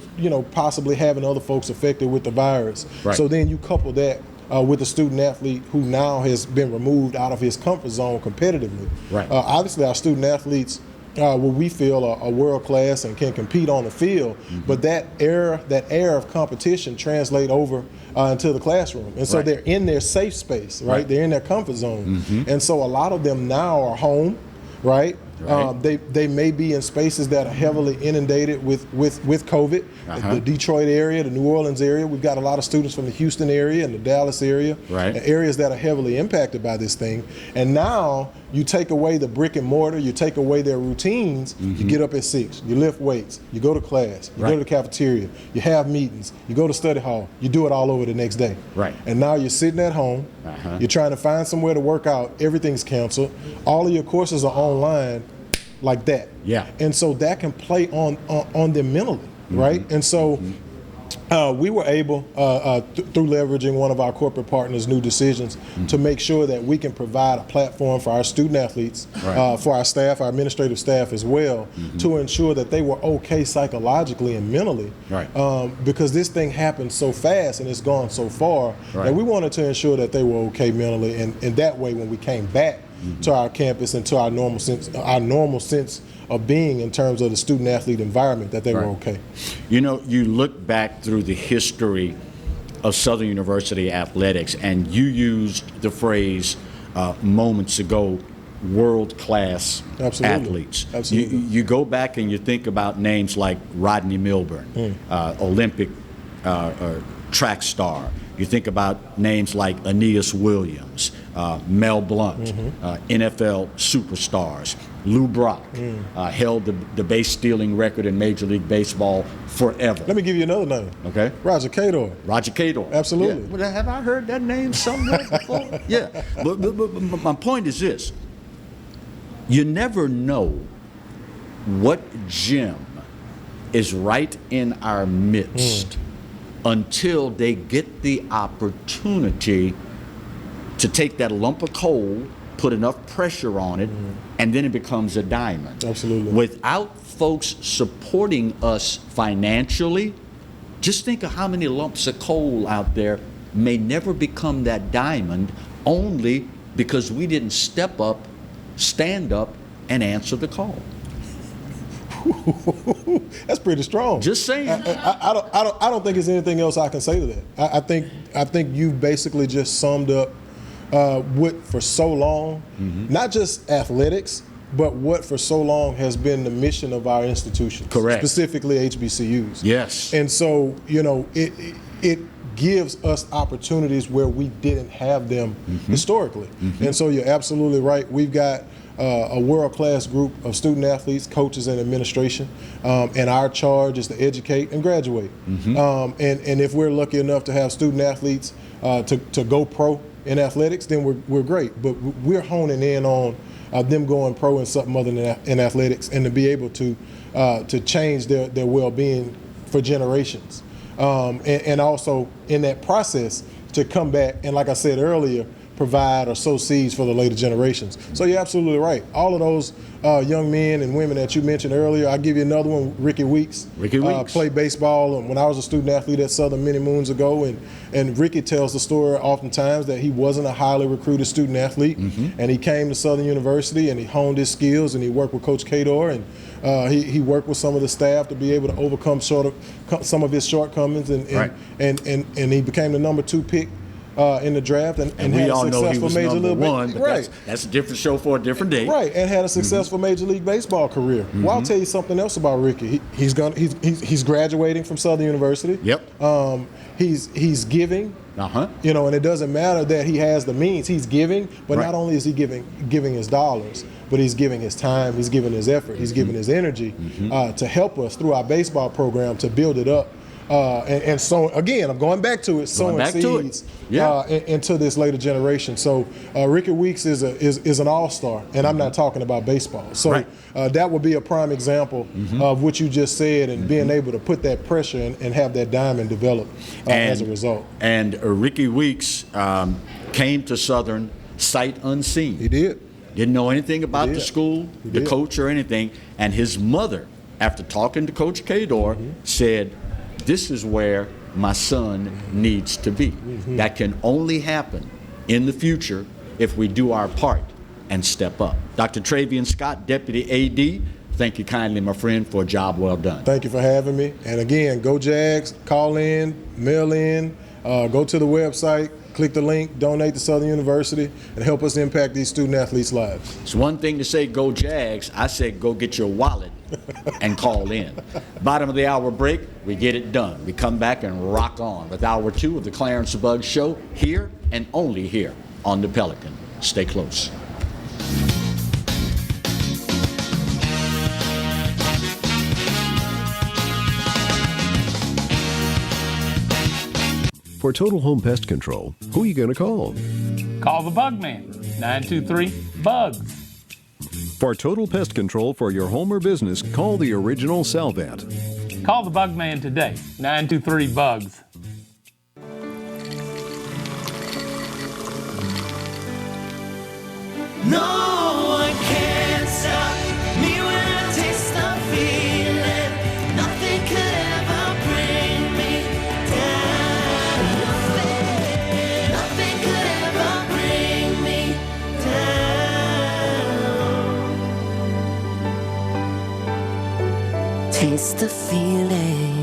possibly having other folks affected with the virus. Right. So then you couple that with a student athlete who now has been removed out of his comfort zone competitively. Right. Obviously, our student athletes, what we feel are world class and can compete on the field, but that air of competition translate over into the classroom, and so they're in their safe space, right? They're in their comfort zone, and so a lot of them now are home, right? They may be in spaces that are heavily inundated with COVID. The Detroit area, the New Orleans area. We've got a lot of students from the Houston area and the Dallas area, areas that are heavily impacted by this thing. And now you take away the brick and mortar, you take away their routines. You get up at 6, you lift weights, you go to class, you go to the cafeteria, you have meetings, you go to study hall, you do it all over the next day. And now you're sitting at home, you're trying to find somewhere to work out, everything's canceled, all of your courses are online like that. And so that can play on them mentally, right? And so we were able, through leveraging one of our corporate partners' new decisions, to make sure that we can provide a platform for our student athletes, for our staff, our administrative staff as well, to ensure that they were okay psychologically and mentally, because this thing happened so fast and it's gone so far that we wanted to ensure that they were okay mentally, and that way when we came back to our campus and to our normal sense of being in terms of the student athlete environment, that they were okay. You know, you look back through the history of Southern University athletics, and you used the phrase moments ago, world-class athletes. You go back and you think about names like Rodney Milburn, Olympic track star. You think about names like Aeneas Williams, Mel Blount, NFL superstars. Lou Brock held the base stealing record in Major League Baseball forever. Let me give you another name. Okay. Roger Cador. Roger Cador. Absolutely. Yeah. Well, have I heard that name somewhere before? Yeah. But my point is this. You never know what gem is right in our midst until they get the opportunity to take that lump of coal, put enough pressure on it, and then it becomes a diamond. Absolutely. Without folks supporting us financially, just think of how many lumps of coal out there may never become that diamond, only because we didn't step up, stand up, and answer the call. That's pretty strong. Just saying. I don't think there's anything else I can say to that. I think you basically just summed up what for so long, not just athletics, but what for so long has been the mission of our institutions. Correct. Specifically HBCUs. Yes. And so, it gives us opportunities where we didn't have them historically. And so you're absolutely right. We've got a world-class group of student athletes, coaches, and administration, and our charge is to educate and graduate. And if we're lucky enough to have student athletes to go pro in athletics, then we're great. But we're honing in on them going pro in something other than in athletics, and to be able to change their well-being for generations. And also in that process to come back and, like I said earlier, provide or sow seeds for the later generations. So you're absolutely right. All of those young men and women that you mentioned earlier, I'll give you another one, Ricky Weeks. Ricky Weeks. Played baseball when I was a student athlete at Southern many moons ago, and Ricky tells the story oftentimes that he wasn't a highly recruited student athlete, and he came to Southern University and he honed his skills and he worked with Coach Cador, and he worked with some of the staff to be able to overcome some of his shortcoments, and he became the number 2 pick in the draft, and we had all a know he successful was major number league. one, but that's a different show for a different day. Right, and had a successful Major League Baseball career. Well, I'll tell you something else about Ricky. He's graduating from Southern University. Yep. He's giving. And it doesn't matter that he has the means. He's giving, but not only is he giving his dollars, but he's giving his time, he's giving his effort, he's giving his energy to help us through our baseball program to build it up and so again, I'm going back to it, sowing seeds into this later generation. So Ricky Weeks is an all-star, and I'm not talking about baseball. So that would be a prime example of what you just said, and being able to put that pressure and have that diamond develop as a result. And Ricky Weeks came to Southern sight unseen. He did. Didn't know anything about the school, the coach, or anything. And his mother, after talking to Coach Kador, said, "This is where my son needs to be." That can only happen in the future if we do our part and step up. Dr. Trayvean Scott, Deputy AD, thank you kindly, my friend, for a job well done. Thank you for having me. And again, go Jags, call in, mail in, go to the website, click the link, donate to Southern University, and help us impact these student athletes' lives. It's one thing to say go Jags. I said go get your wallet and call in. Bottom of the hour break, we get it done. We come back and rock on with hour 2 of the Clarence Bugg Show, here and only here on the Pelican. Stay close. For Total Home Pest Control, who are you going to call? Call the Bug Man, 923-BUGS. For total pest control for your home or business, call the original Salvat. Call the Bug Man today, 923-BUGS. No one can stop me when I taste the feeling. Nothing could ever bring me down. Nothing could ever bring me down. Taste the feeling.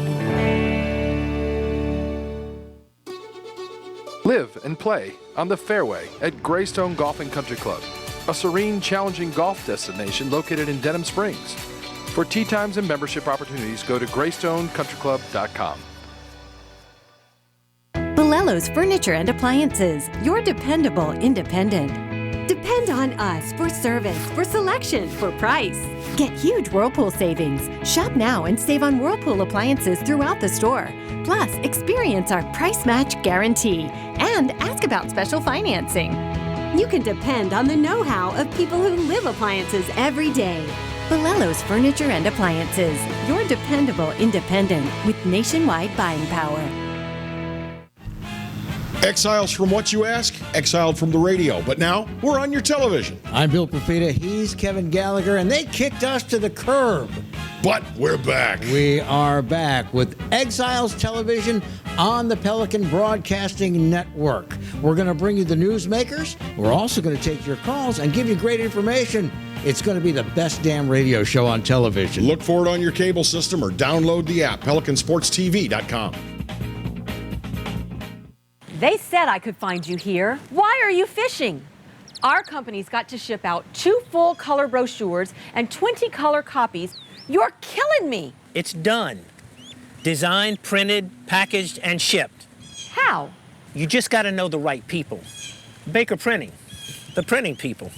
Live and play on the fairway at Greystone Golf and Country Club, a serene, challenging golf destination located in Denham Springs. For tee times and membership opportunities, go to greystonecountryclub.com. Bolello's Furniture and Appliances, your dependable independent. Depend on us for service, for selection, for price. Get huge Whirlpool savings. Shop now and save on Whirlpool appliances throughout the store. Plus, experience our price match guarantee and ask about special financing. You can depend on the know-how of people who live appliances every day. Bolello's Furniture and Appliances, your dependable independent with nationwide buying power. Exiles from what you ask? Exiled from the radio. But now we're on your television. I'm Bill Profita. He's Kevin Gallagher, and they kicked us to the curb. But we're back. We are back with Exiles Television on the Pelican Broadcasting Network. We're going to bring you the newsmakers. We're also going to take your calls and give you great information. It's going to be the best damn radio show on television. Look for it on your cable system or download the app, PelicanSportsTV.com. They said I could find you here. Why are you fishing? Our company's got to ship out 2 full color brochures and 20 color copies. You're killing me. It's done. Designed, printed, packaged, and shipped. How? You just got to know the right people. Baker Printing, the printing people.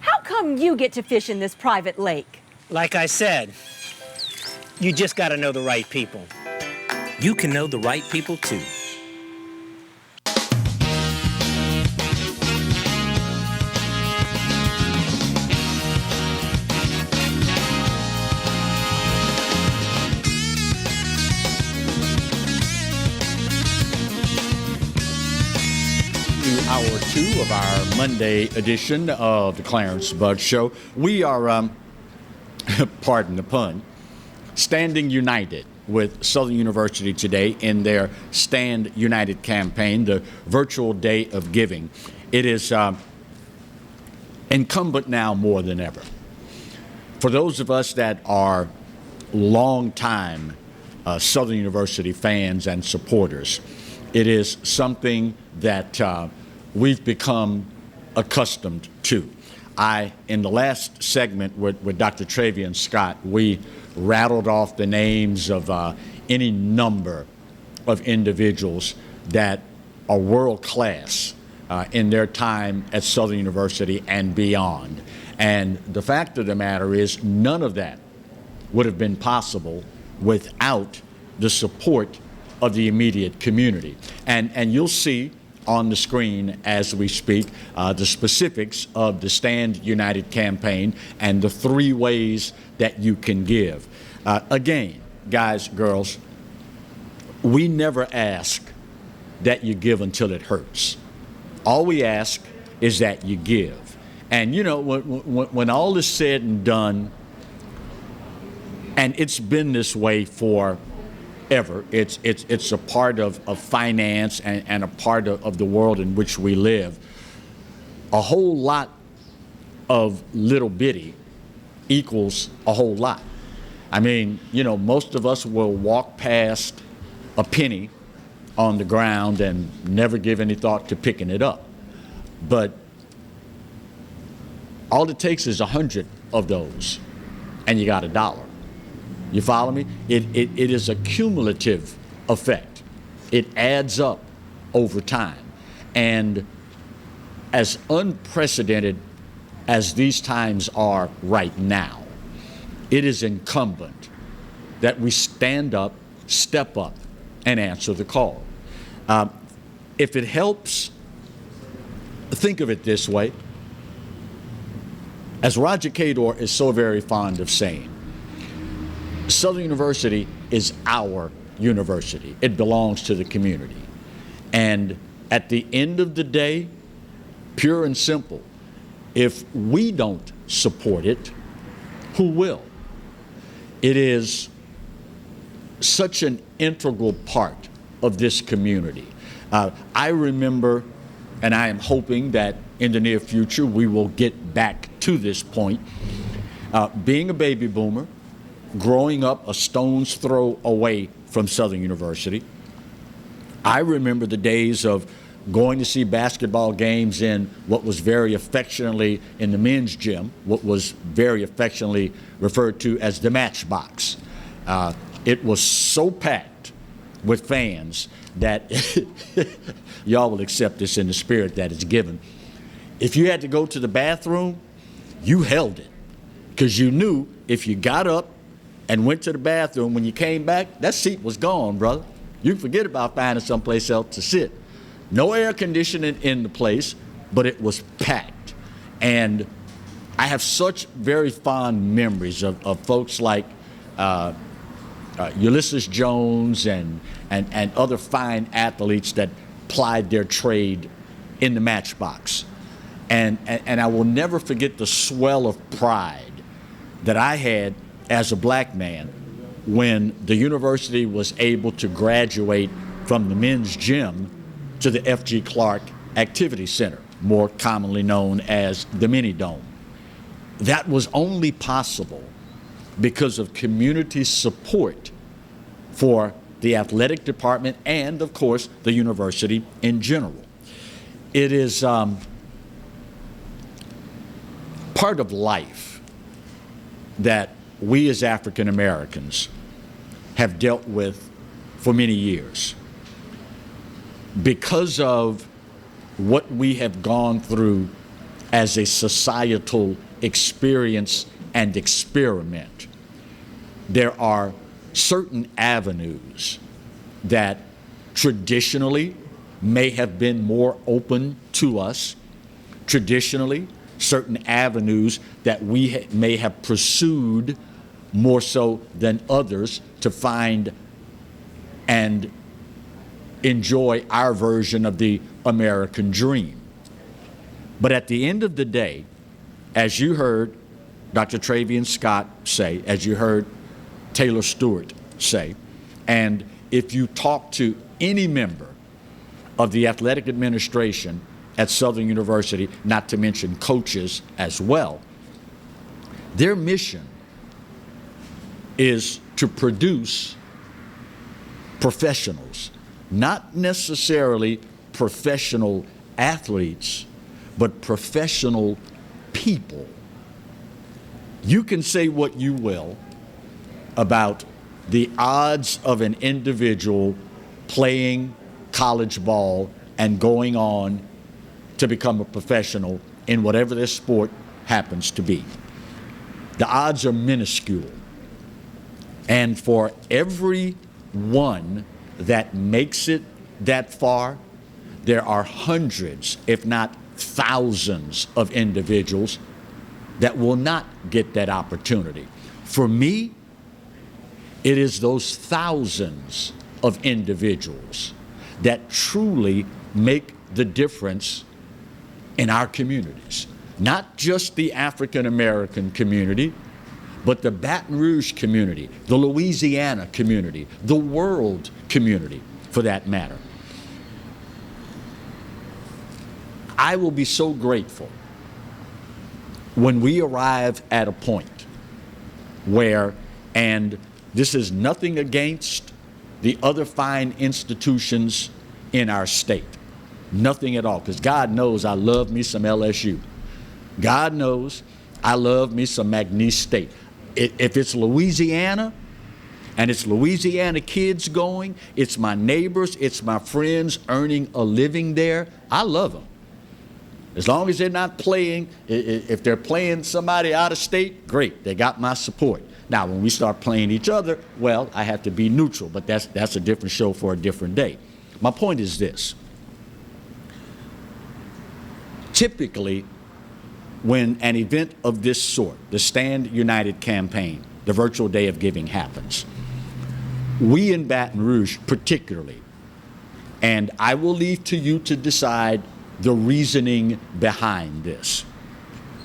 How come you get to fish in this private lake? Like I said, you just got to know the right people. You can know the right people too. Hour 2 of our Monday edition of the Clarence Bugg Show. We are, pardon the pun, standing united with Southern University today in their Stand United campaign, the virtual day of giving. It is incumbent now more than ever. For those of us that are longtime Southern University fans and supporters, it is something that we've become accustomed to. In the last segment with Dr. Trayvean Scott, we rattled off the names of any number of individuals that are world class in their time at Southern University and beyond. And the fact of the matter is, none of that would have been possible without the support of the immediate community. And you'll see on the screen as we speak the specifics of the Stand United campaign and the 3 ways that you can give. Again, guys, girls, we never ask that you give until it hurts. All we ask is that you give. And you know, when all is said and done, and it's been this way forever, it's a part of finance and a part of the world in which we live. A whole lot of little bitty equals a whole lot. I mean, you know, most of us will walk past a penny on the ground and never give any thought to picking it up. But all it takes is 100 of those, and you got $1. You follow me? It is a cumulative effect. It adds up over time. And as unprecedented as these times are right now, it is incumbent that we stand up, step up, and answer the call. If it helps, think of it this way. As Roger Cador is so very fond of saying, Southern University is our university. It belongs to the community. And at the end of the day, pure and simple, if we don't support it, who will? It is such an integral part of this community. I remember, and I am hoping that in the near future we will get back to this point, being a baby boomer, growing up a stone's throw away from Southern University. I remember the days of going to see basketball games in what was very affectionately, in the men's gym, what was very affectionately referred to as the Matchbox. It was so packed with fans that y'all will accept this in the spirit that it's given. If you had to go to the bathroom, you held it, because you knew if you got up and went to the bathroom, when you came back, that seat was gone, brother. You forget about finding someplace else to sit. No air conditioning in the place, but it was packed. And I have such very fond memories of folks like Ulysses Jones and other fine athletes that plied their trade in the Matchbox. And I will never forget the swell of pride that I had as a black man when the university was able to graduate from the men's gym to the F.G. Clark Activity Center, more commonly known as the Mini Dome. That was only possible because of community support for the athletic department and, of course, the university in general. It is part of life that we as African Americans have dealt with for many years. Because of what we have gone through as a societal experience and experiment, there are certain avenues that traditionally may have been more open to us. Traditionally, certain avenues that we may have pursued more so than others to find and enjoy our version of the American dream. But at the end of the day, as you heard Dr. Trayvean Scott say, as you heard Taylor Stewart say, and if you talk to any member of the athletic administration at Southern University, not to mention coaches as well, their mission is to produce professionals, not necessarily professional athletes, but professional people. You can say what you will about the odds of an individual playing college ball and going on to become a professional in whatever their sport happens to be. The odds are minuscule. And for every one that makes it that far, there are hundreds, if not thousands, of individuals that will not get that opportunity. For me, it is those thousands of individuals that truly make the difference in our communities. Not just the African American community, but the Baton Rouge community, the Louisiana community, the world community, for that matter. I will be so grateful when we arrive at a point where, and this is nothing against the other fine institutions in our state, nothing at all, because God knows I love me some LSU. God knows I love me some McNeese State. If it's Louisiana, and it's Louisiana kids going, it's my neighbors, it's my friends earning a living there, I love them. As long as they're not playing, if they're playing somebody out of state, great, they got my support. Now, when we start playing each other, well, I have to be neutral, but that's a different show for a different day. My point is this. Typically, when an event of this sort, the Stand United campaign, the virtual day of giving happens, we in Baton Rouge particularly, and I will leave to you to decide the reasoning behind this.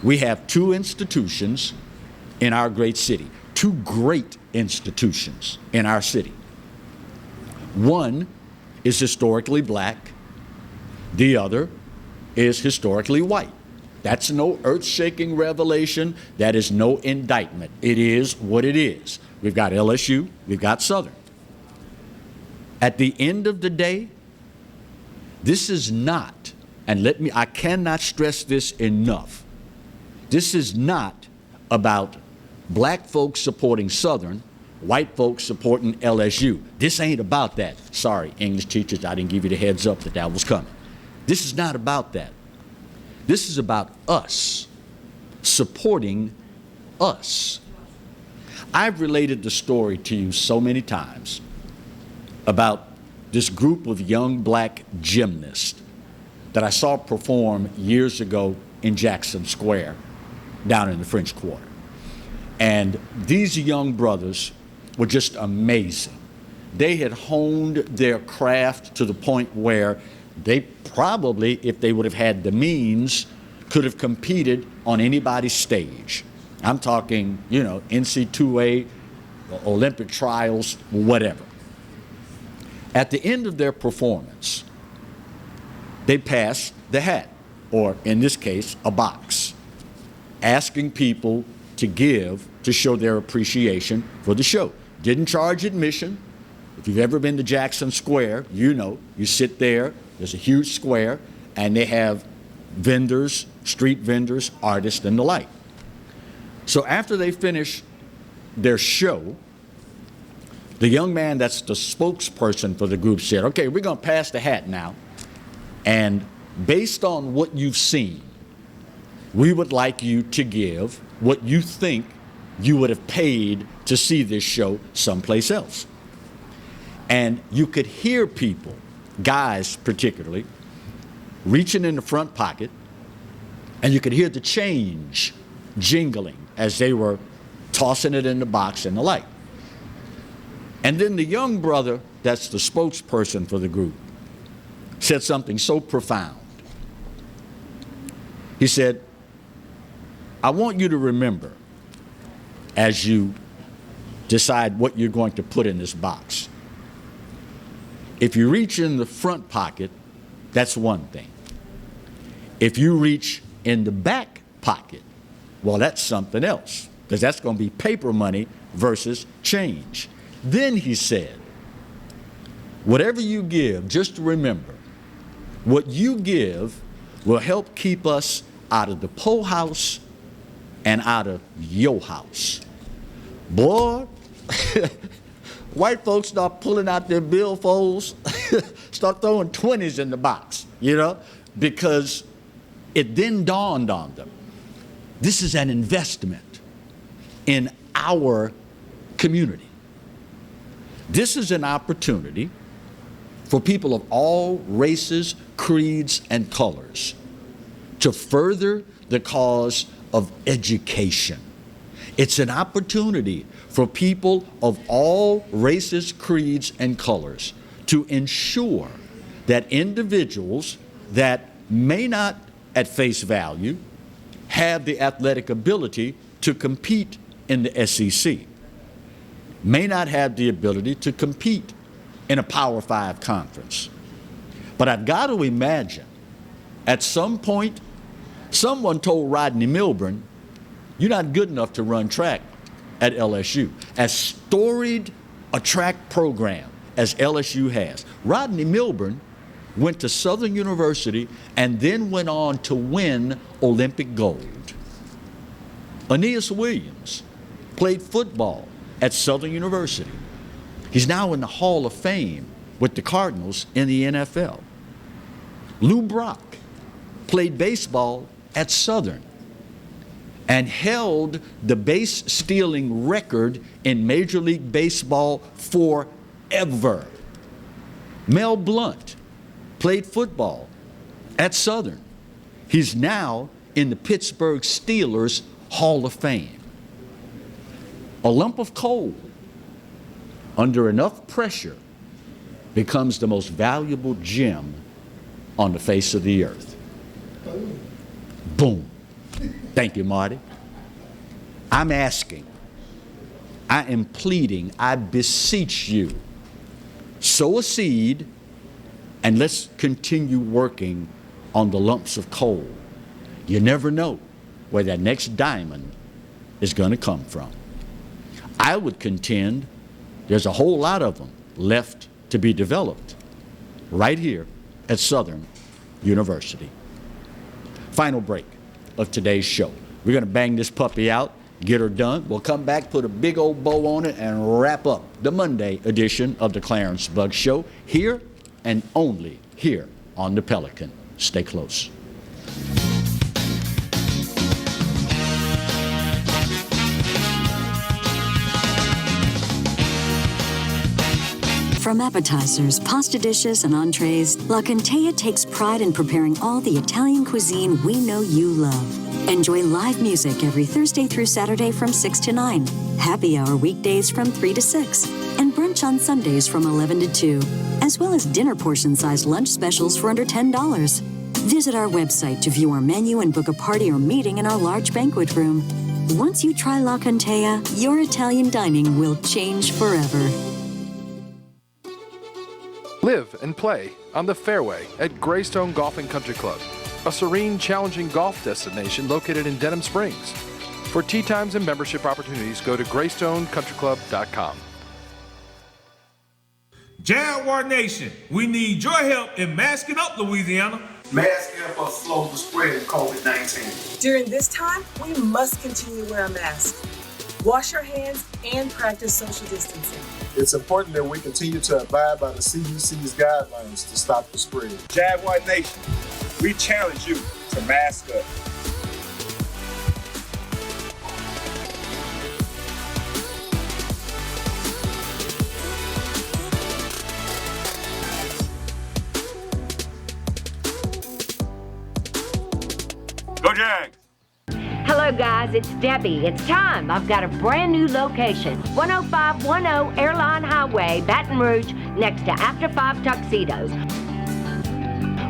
We have two institutions in our great city, two great institutions in our city. One is historically black, the other is historically white. That's no earth-shaking revelation. That is no indictment. It is what it is. We've got LSU, we've got Southern. At the end of the day, this is not, and I cannot stress this enough, this is not about black folks supporting Southern, white folks supporting LSU. This ain't about that. Sorry, English teachers, I didn't give you the heads up that was coming. This is not about that. This is about us supporting us. I've related the story to you so many times about this group of young black gymnasts that I saw perform years ago in Jackson Square down in the French Quarter. And these young brothers were just amazing. They had honed their craft to the point where they probably, if they would have had the means, could have competed on anybody's stage. I'm talking, NC2A, Olympic trials, whatever. At the end of their performance, they passed the hat, or in this case, a box, asking people to give to show their appreciation for the show. Didn't charge admission. If you've ever been to Jackson Square, you sit there, there's a huge square, and they have vendors, street vendors, artists, and the like. So after they finish their show, the young man that's the spokesperson for the group said, okay, we're going to pass the hat now, and based on what you've seen, we would like you to give what you think you would have paid to see this show someplace else. And you could hear people, guys particularly, reaching in the front pocket, and you could hear the change jingling as they were tossing it in the box and the like. And then the young brother that's the spokesperson for the group said something so profound. He said, I want you to remember as you decide what you're going to put in this box. If you reach in the front pocket, that's one thing. If you reach in the back pocket, well, that's something else, because that's going to be paper money versus change. Then he said, whatever you give, just remember, what you give will help keep us out of the po house and out of your house. Boy, white folks start pulling out their billfolds, start throwing 20s in the box, because it then dawned on them. This is an investment in our community. This is an opportunity for people of all races, creeds, and colors to further the cause of education. It's an opportunity for people of all races, creeds, and colors to ensure that individuals that may not at face value have the athletic ability to compete in the SEC, may not have the ability to compete in a Power 5 conference. But I've got to imagine at some point someone told Rodney Milburn, you're not good enough to run track at LSU. As storied a track program as LSU has, Rodney Milburn went to Southern University and then went on to win Olympic gold. Aeneas Williams played football at Southern University. He's now in the Hall of Fame with the Cardinals in the NFL. Lou Brock played baseball at Southern and held the base stealing record in Major League Baseball forever. Mel Blount played football at Southern. He's now in the Pittsburgh Steelers Hall of Fame. A lump of coal under enough pressure becomes the most valuable gem on the face of the earth. Boom. Thank you, Marty. I'm asking, I am pleading, I beseech you, sow a seed and let's continue working on the lumps of coal. You never know where that next diamond is going to come from. I would contend there's a whole lot of them left to be developed right here at Southern University. Final break of today's show. We're going to bang this puppy out, get her done. We'll come back, put a big old bow on it, and wrap up the Monday edition of the Clarence Bugg Show here and only here on the Pelican. Stay close. From appetizers, pasta dishes, and entrees, La Contea takes pride in preparing all the Italian cuisine we know you love. Enjoy live music every Thursday through Saturday from 6 to 9, happy hour weekdays from 3 to 6, and brunch on Sundays from 11 to 2, as well as dinner portion-sized lunch specials for under $10. Visit our website to view our menu and book a party or meeting in our large banquet room. Once you try La Contea, your Italian dining will change forever. Live and play on the fairway at Greystone Golf and Country Club, a serene, challenging golf destination located in Denham Springs. For tee times and membership opportunities, go to GreystoneCountryClub.com. Jaguar Nation, we need your help in masking up Louisiana. Mask help us slow the spread of COVID-19. During this time, we must continue to wear a mask, wash our hands, and practice social distancing. It's important that we continue to abide by the CDC's guidelines to stop the spread. Jaguar Nation, we challenge you to mask up. Go Jags! Hello guys, it's Debbie. It's time. I've got a brand new location. 10510 Airline Highway, Baton Rouge, next to After 5 Tuxedos.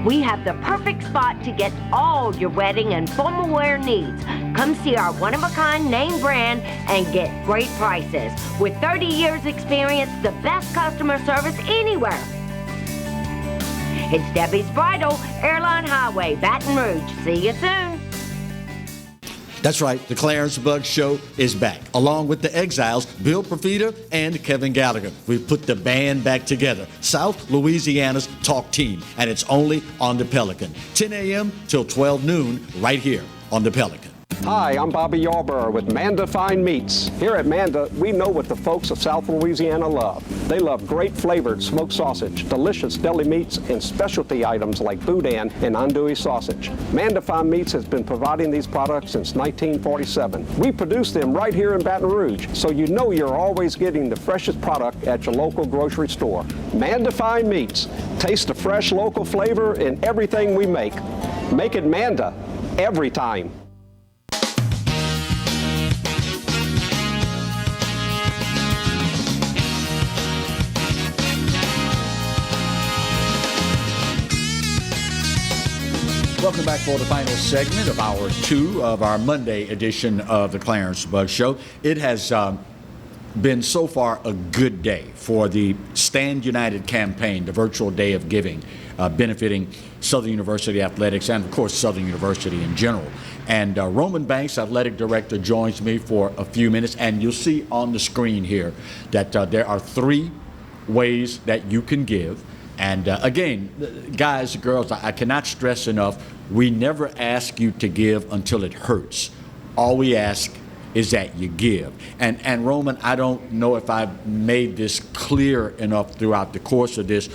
We have the perfect spot to get all your wedding and formal wear needs. Come see our one-of-a-kind name brand and get great prices. With 30 years experience, the best customer service anywhere. It's Debbie's Bridal, Airline Highway, Baton Rouge. See you soon. That's right, the Clarence Bugg Show is back, along with the Exiles, Bill Profita and Kevin Gallagher. We've put the band back together, South Louisiana's talk team, and it's only on the Pelican. 10 a.m. till 12 noon, right here on the Pelican. Hi, I'm Bobby Yarborough with Manda Fine Meats. Here at Manda, we know what the folks of South Louisiana love. They love great flavored smoked sausage, delicious deli meats, and specialty items like boudin and andouille sausage. Manda Fine Meats has been providing these products since 1947. We produce them right here in Baton Rouge, so you know you're always getting the freshest product at your local grocery store. Manda Fine Meats. Taste the fresh local flavor in everything we make. Make it Manda every time. Welcome back for the final segment of Hour 2 of our Monday edition of the Clarence Bug Show. It has been so far a good day for the Stand United campaign, the virtual day of giving, benefiting Southern University athletics and, of course, Southern University in general. And Roman Banks, athletic director, joins me for a few minutes. And you'll see on the screen here that there are 3 ways that you can give. And again, guys, girls, I cannot stress enough, we never ask you to give until it hurts. All we ask is that you give. And Roman, I don't know if I've made this clear enough throughout the course of this.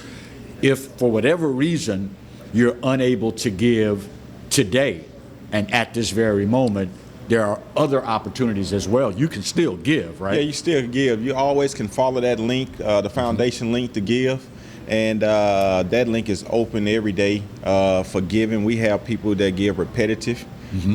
If for whatever reason you're unable to give today and at this very moment, there are other opportunities as well. You can still give, right? Yeah, you still give. You always can follow that link, the foundation link to give. And that link is open every day for giving. We have people that give repetitive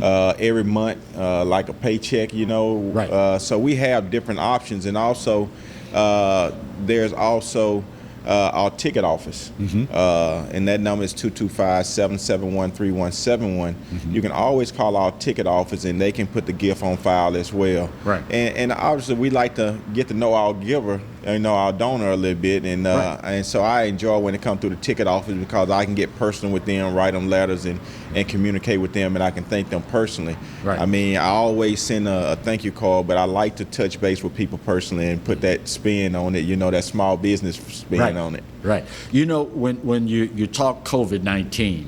every month, like a paycheck, you know. Right. So we have different options. And also, there's also our ticket office. And that number is 225-771-3171. You can always call our ticket office and they can put the gift on file as well. Right. And obviously we like to get to know our giver, you know, our donor a little bit. And and so I enjoy when it comes through the ticket office because I can get personal with them, write them letters and communicate with them, and I can thank them personally. Right. I mean, I always send a thank you card, but I like to touch base with people personally and put that spin on it, you know, that small business spin on it. Right. You know, when you talk COVID-19,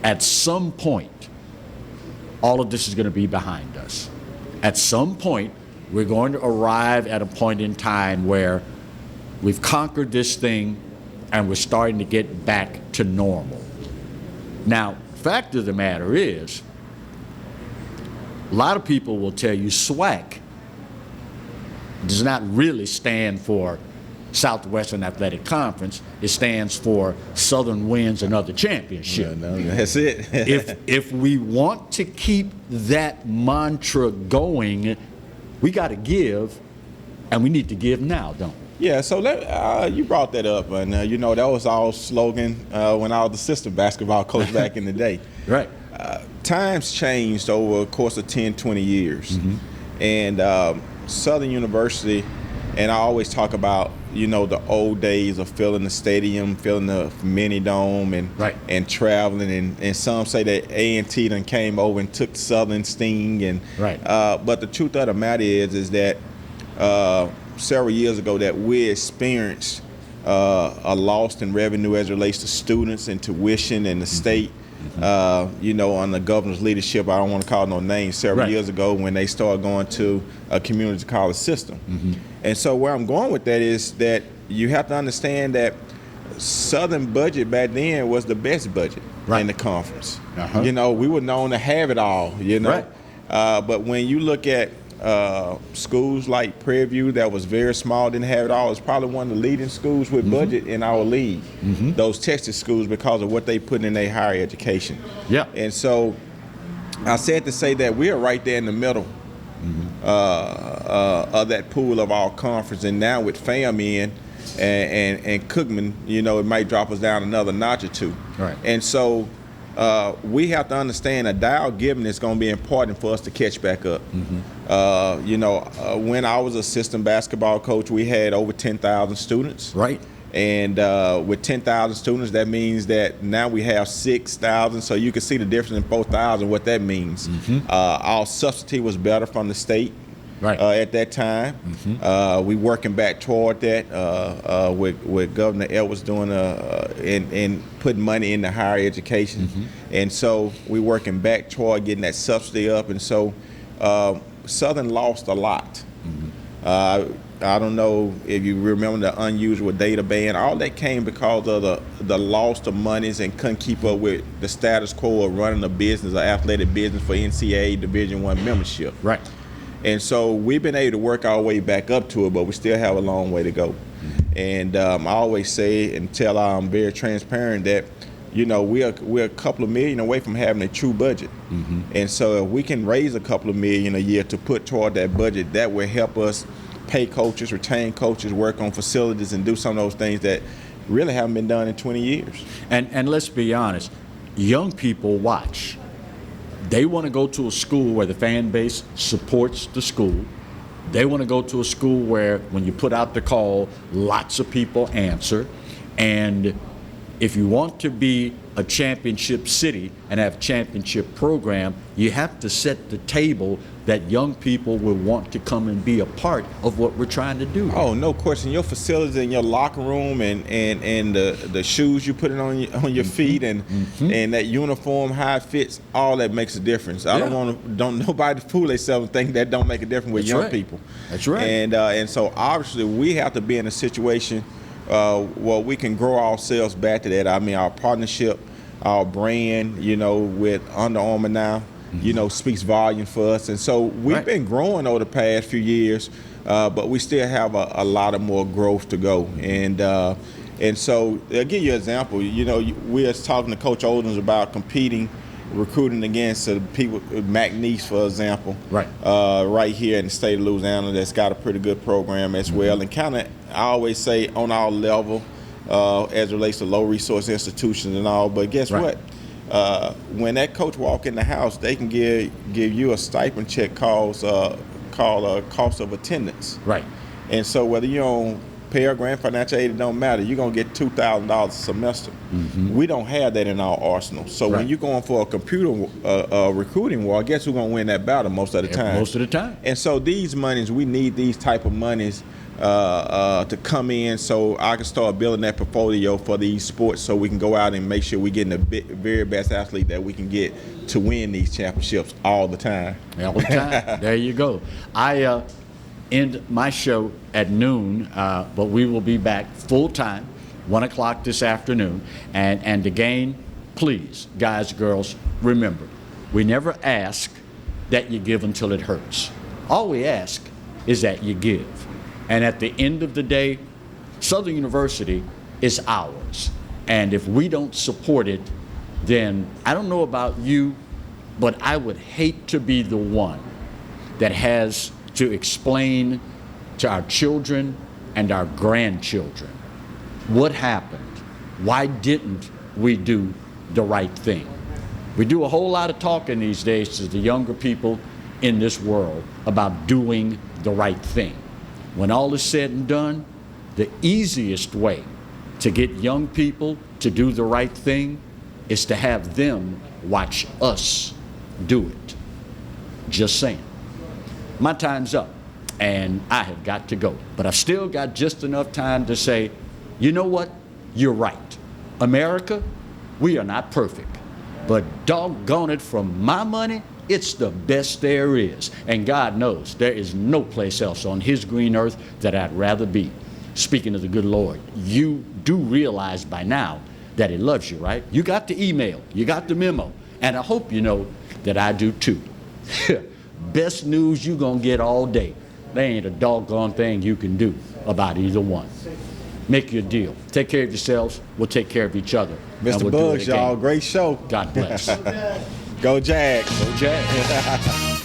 at some point, all of this is going to be behind us. At some point, we're going to arrive at a point in time where we've conquered this thing and we're starting to get back to normal. Now, fact of the matter is, a lot of people will tell you SWAC does not really stand for Southwestern Athletic Conference. It stands for Southern Wins Another Championship. No, that's it. if we want to keep that mantra going, we got to give, and we need to give now, don't we? Yeah, so you brought that up, and you know, that was our slogan when I was the assistant basketball coach back in the day. Right. Times changed over the course of 10, 20 years. And Southern University, and I always talk about, you know, the old days of filling the stadium, filling the mini dome, and traveling, and some say that A&T done came over and took Southern sting, and but the truth of the matter is that several years ago that we experienced a loss in revenue as it relates to students and tuition and the state. You know, under the governor's leadership, I don't want to call no names, several years ago when they started going to a community college system. And so where I'm going with that is that you have to understand that Southern budget back then was the best budget in the conference. You know, we were known to have it all, you know. But when you look at schools like Prairie View that was very small, didn't have it all, it's probably one of the leading schools with budget in our league. Those Texas schools, because of what they put in their higher education. And so I said to say that we are right there in the middle of that pool of our conference, and now with FAM in and Cookman, you know, it might drop us down another notch or two. And so we have to understand that dial giving is going to be important for us to catch back up. You know, when I was assistant basketball coach, we had over 10,000 students. And with 10,000 students, that means that now we have 6,000. So you can see the difference in 4,000, what that means. Our subsidy was better from the state. at that time. We working back toward that with Governor Edwards doing and putting money into higher education. And so we working back toward getting that subsidy up. And so Southern lost a lot. I don't know if you remember the unusual data ban. All that came because of the loss of monies and couldn't keep up with the status quo of running a business, an athletic business for NCAA Division I membership. Right. And so we've been able to work our way back up to it, but we still have a long way to go. And I always say and tell I'm very transparent that, you know, we're a couple of million away from having a true budget. And so if we can raise a couple of million a year to put toward that budget, that will help us pay coaches, retain coaches, work on facilities, and do some of those things that really haven't been done in 20 years. And let's be honest, young people watch. They want to go to a school where the fan base supports the school. They want to go to a school where when you put out the call, lots of people answer. And if you want to be a championship city and have a championship program, you have to set the table that young people will want to come and be a part of what we're trying to do. Oh, no question. Your facilities and your locker room and the shoes you put on your feet and that uniform, how it fits, all that makes a difference. I don't nobody fool themselves and think that don't make a difference with young people. That's right. And so obviously we have to be in a situation where we can grow ourselves back to that. I mean, our partnership, our brand, you know, with Under Armour now, you know, speaks volume for us. And so we've been growing over the past few years, but we still have a lot of more growth to go. And so I'll give you an example. You know, we was talking to Coach Oldens about recruiting against people, McNeese, for example, right here in the state of Louisiana, that's got a pretty good program as well. And kind of, I always say, on our level, as it relates to low resource institutions and all. But guess what? When that coach walk in the house, they can give you a stipend check called cost of attendance. Right. And so whether you're on Pell Grant, financial aid, it don't matter. You're going to get $2,000 a semester. We don't have that in our arsenal. So when you're going for a computer recruiting war, guess who's going to win that battle most of the time? Most of the time. And so these monies, we need these type of monies to come in so I can start building that portfolio for these sports so we can go out and make sure we're getting the very best athlete that we can get to win these championships all the time. All the time. There you go. I end my show at noon, but we will be back full time, 1 o'clock this afternoon. And again, please, guys, girls, remember, we never ask that you give until it hurts. All we ask is that you give. And at the end of the day, Southern University is ours. And if we don't support it, then I don't know about you, but I would hate to be the one that has to explain to our children and our grandchildren what happened. Why didn't we do the right thing? We do a whole lot of talking these days to the younger people in this world about doing the right thing. When all is said and done, the easiest way to get young people to do the right thing is to have them watch us do it. Just saying. My time's up, and I have got to go. But I've still got just enough time to say, you know what? You're right. America, we are not perfect. But doggone it, from my money, it's the best there is. And God knows there is no place else on his green earth that I'd rather be. Speaking of the good Lord, you do realize by now that he loves you, right? You got the email, you got the memo, and I hope you know that I do too. Best news you gonna get all day. There ain't a doggone thing you can do about either one. Make your deal. Take care of yourselves. We'll take care of each other. Mr. Bugs, y'all, great show. God bless. Go Jags. Go Jags.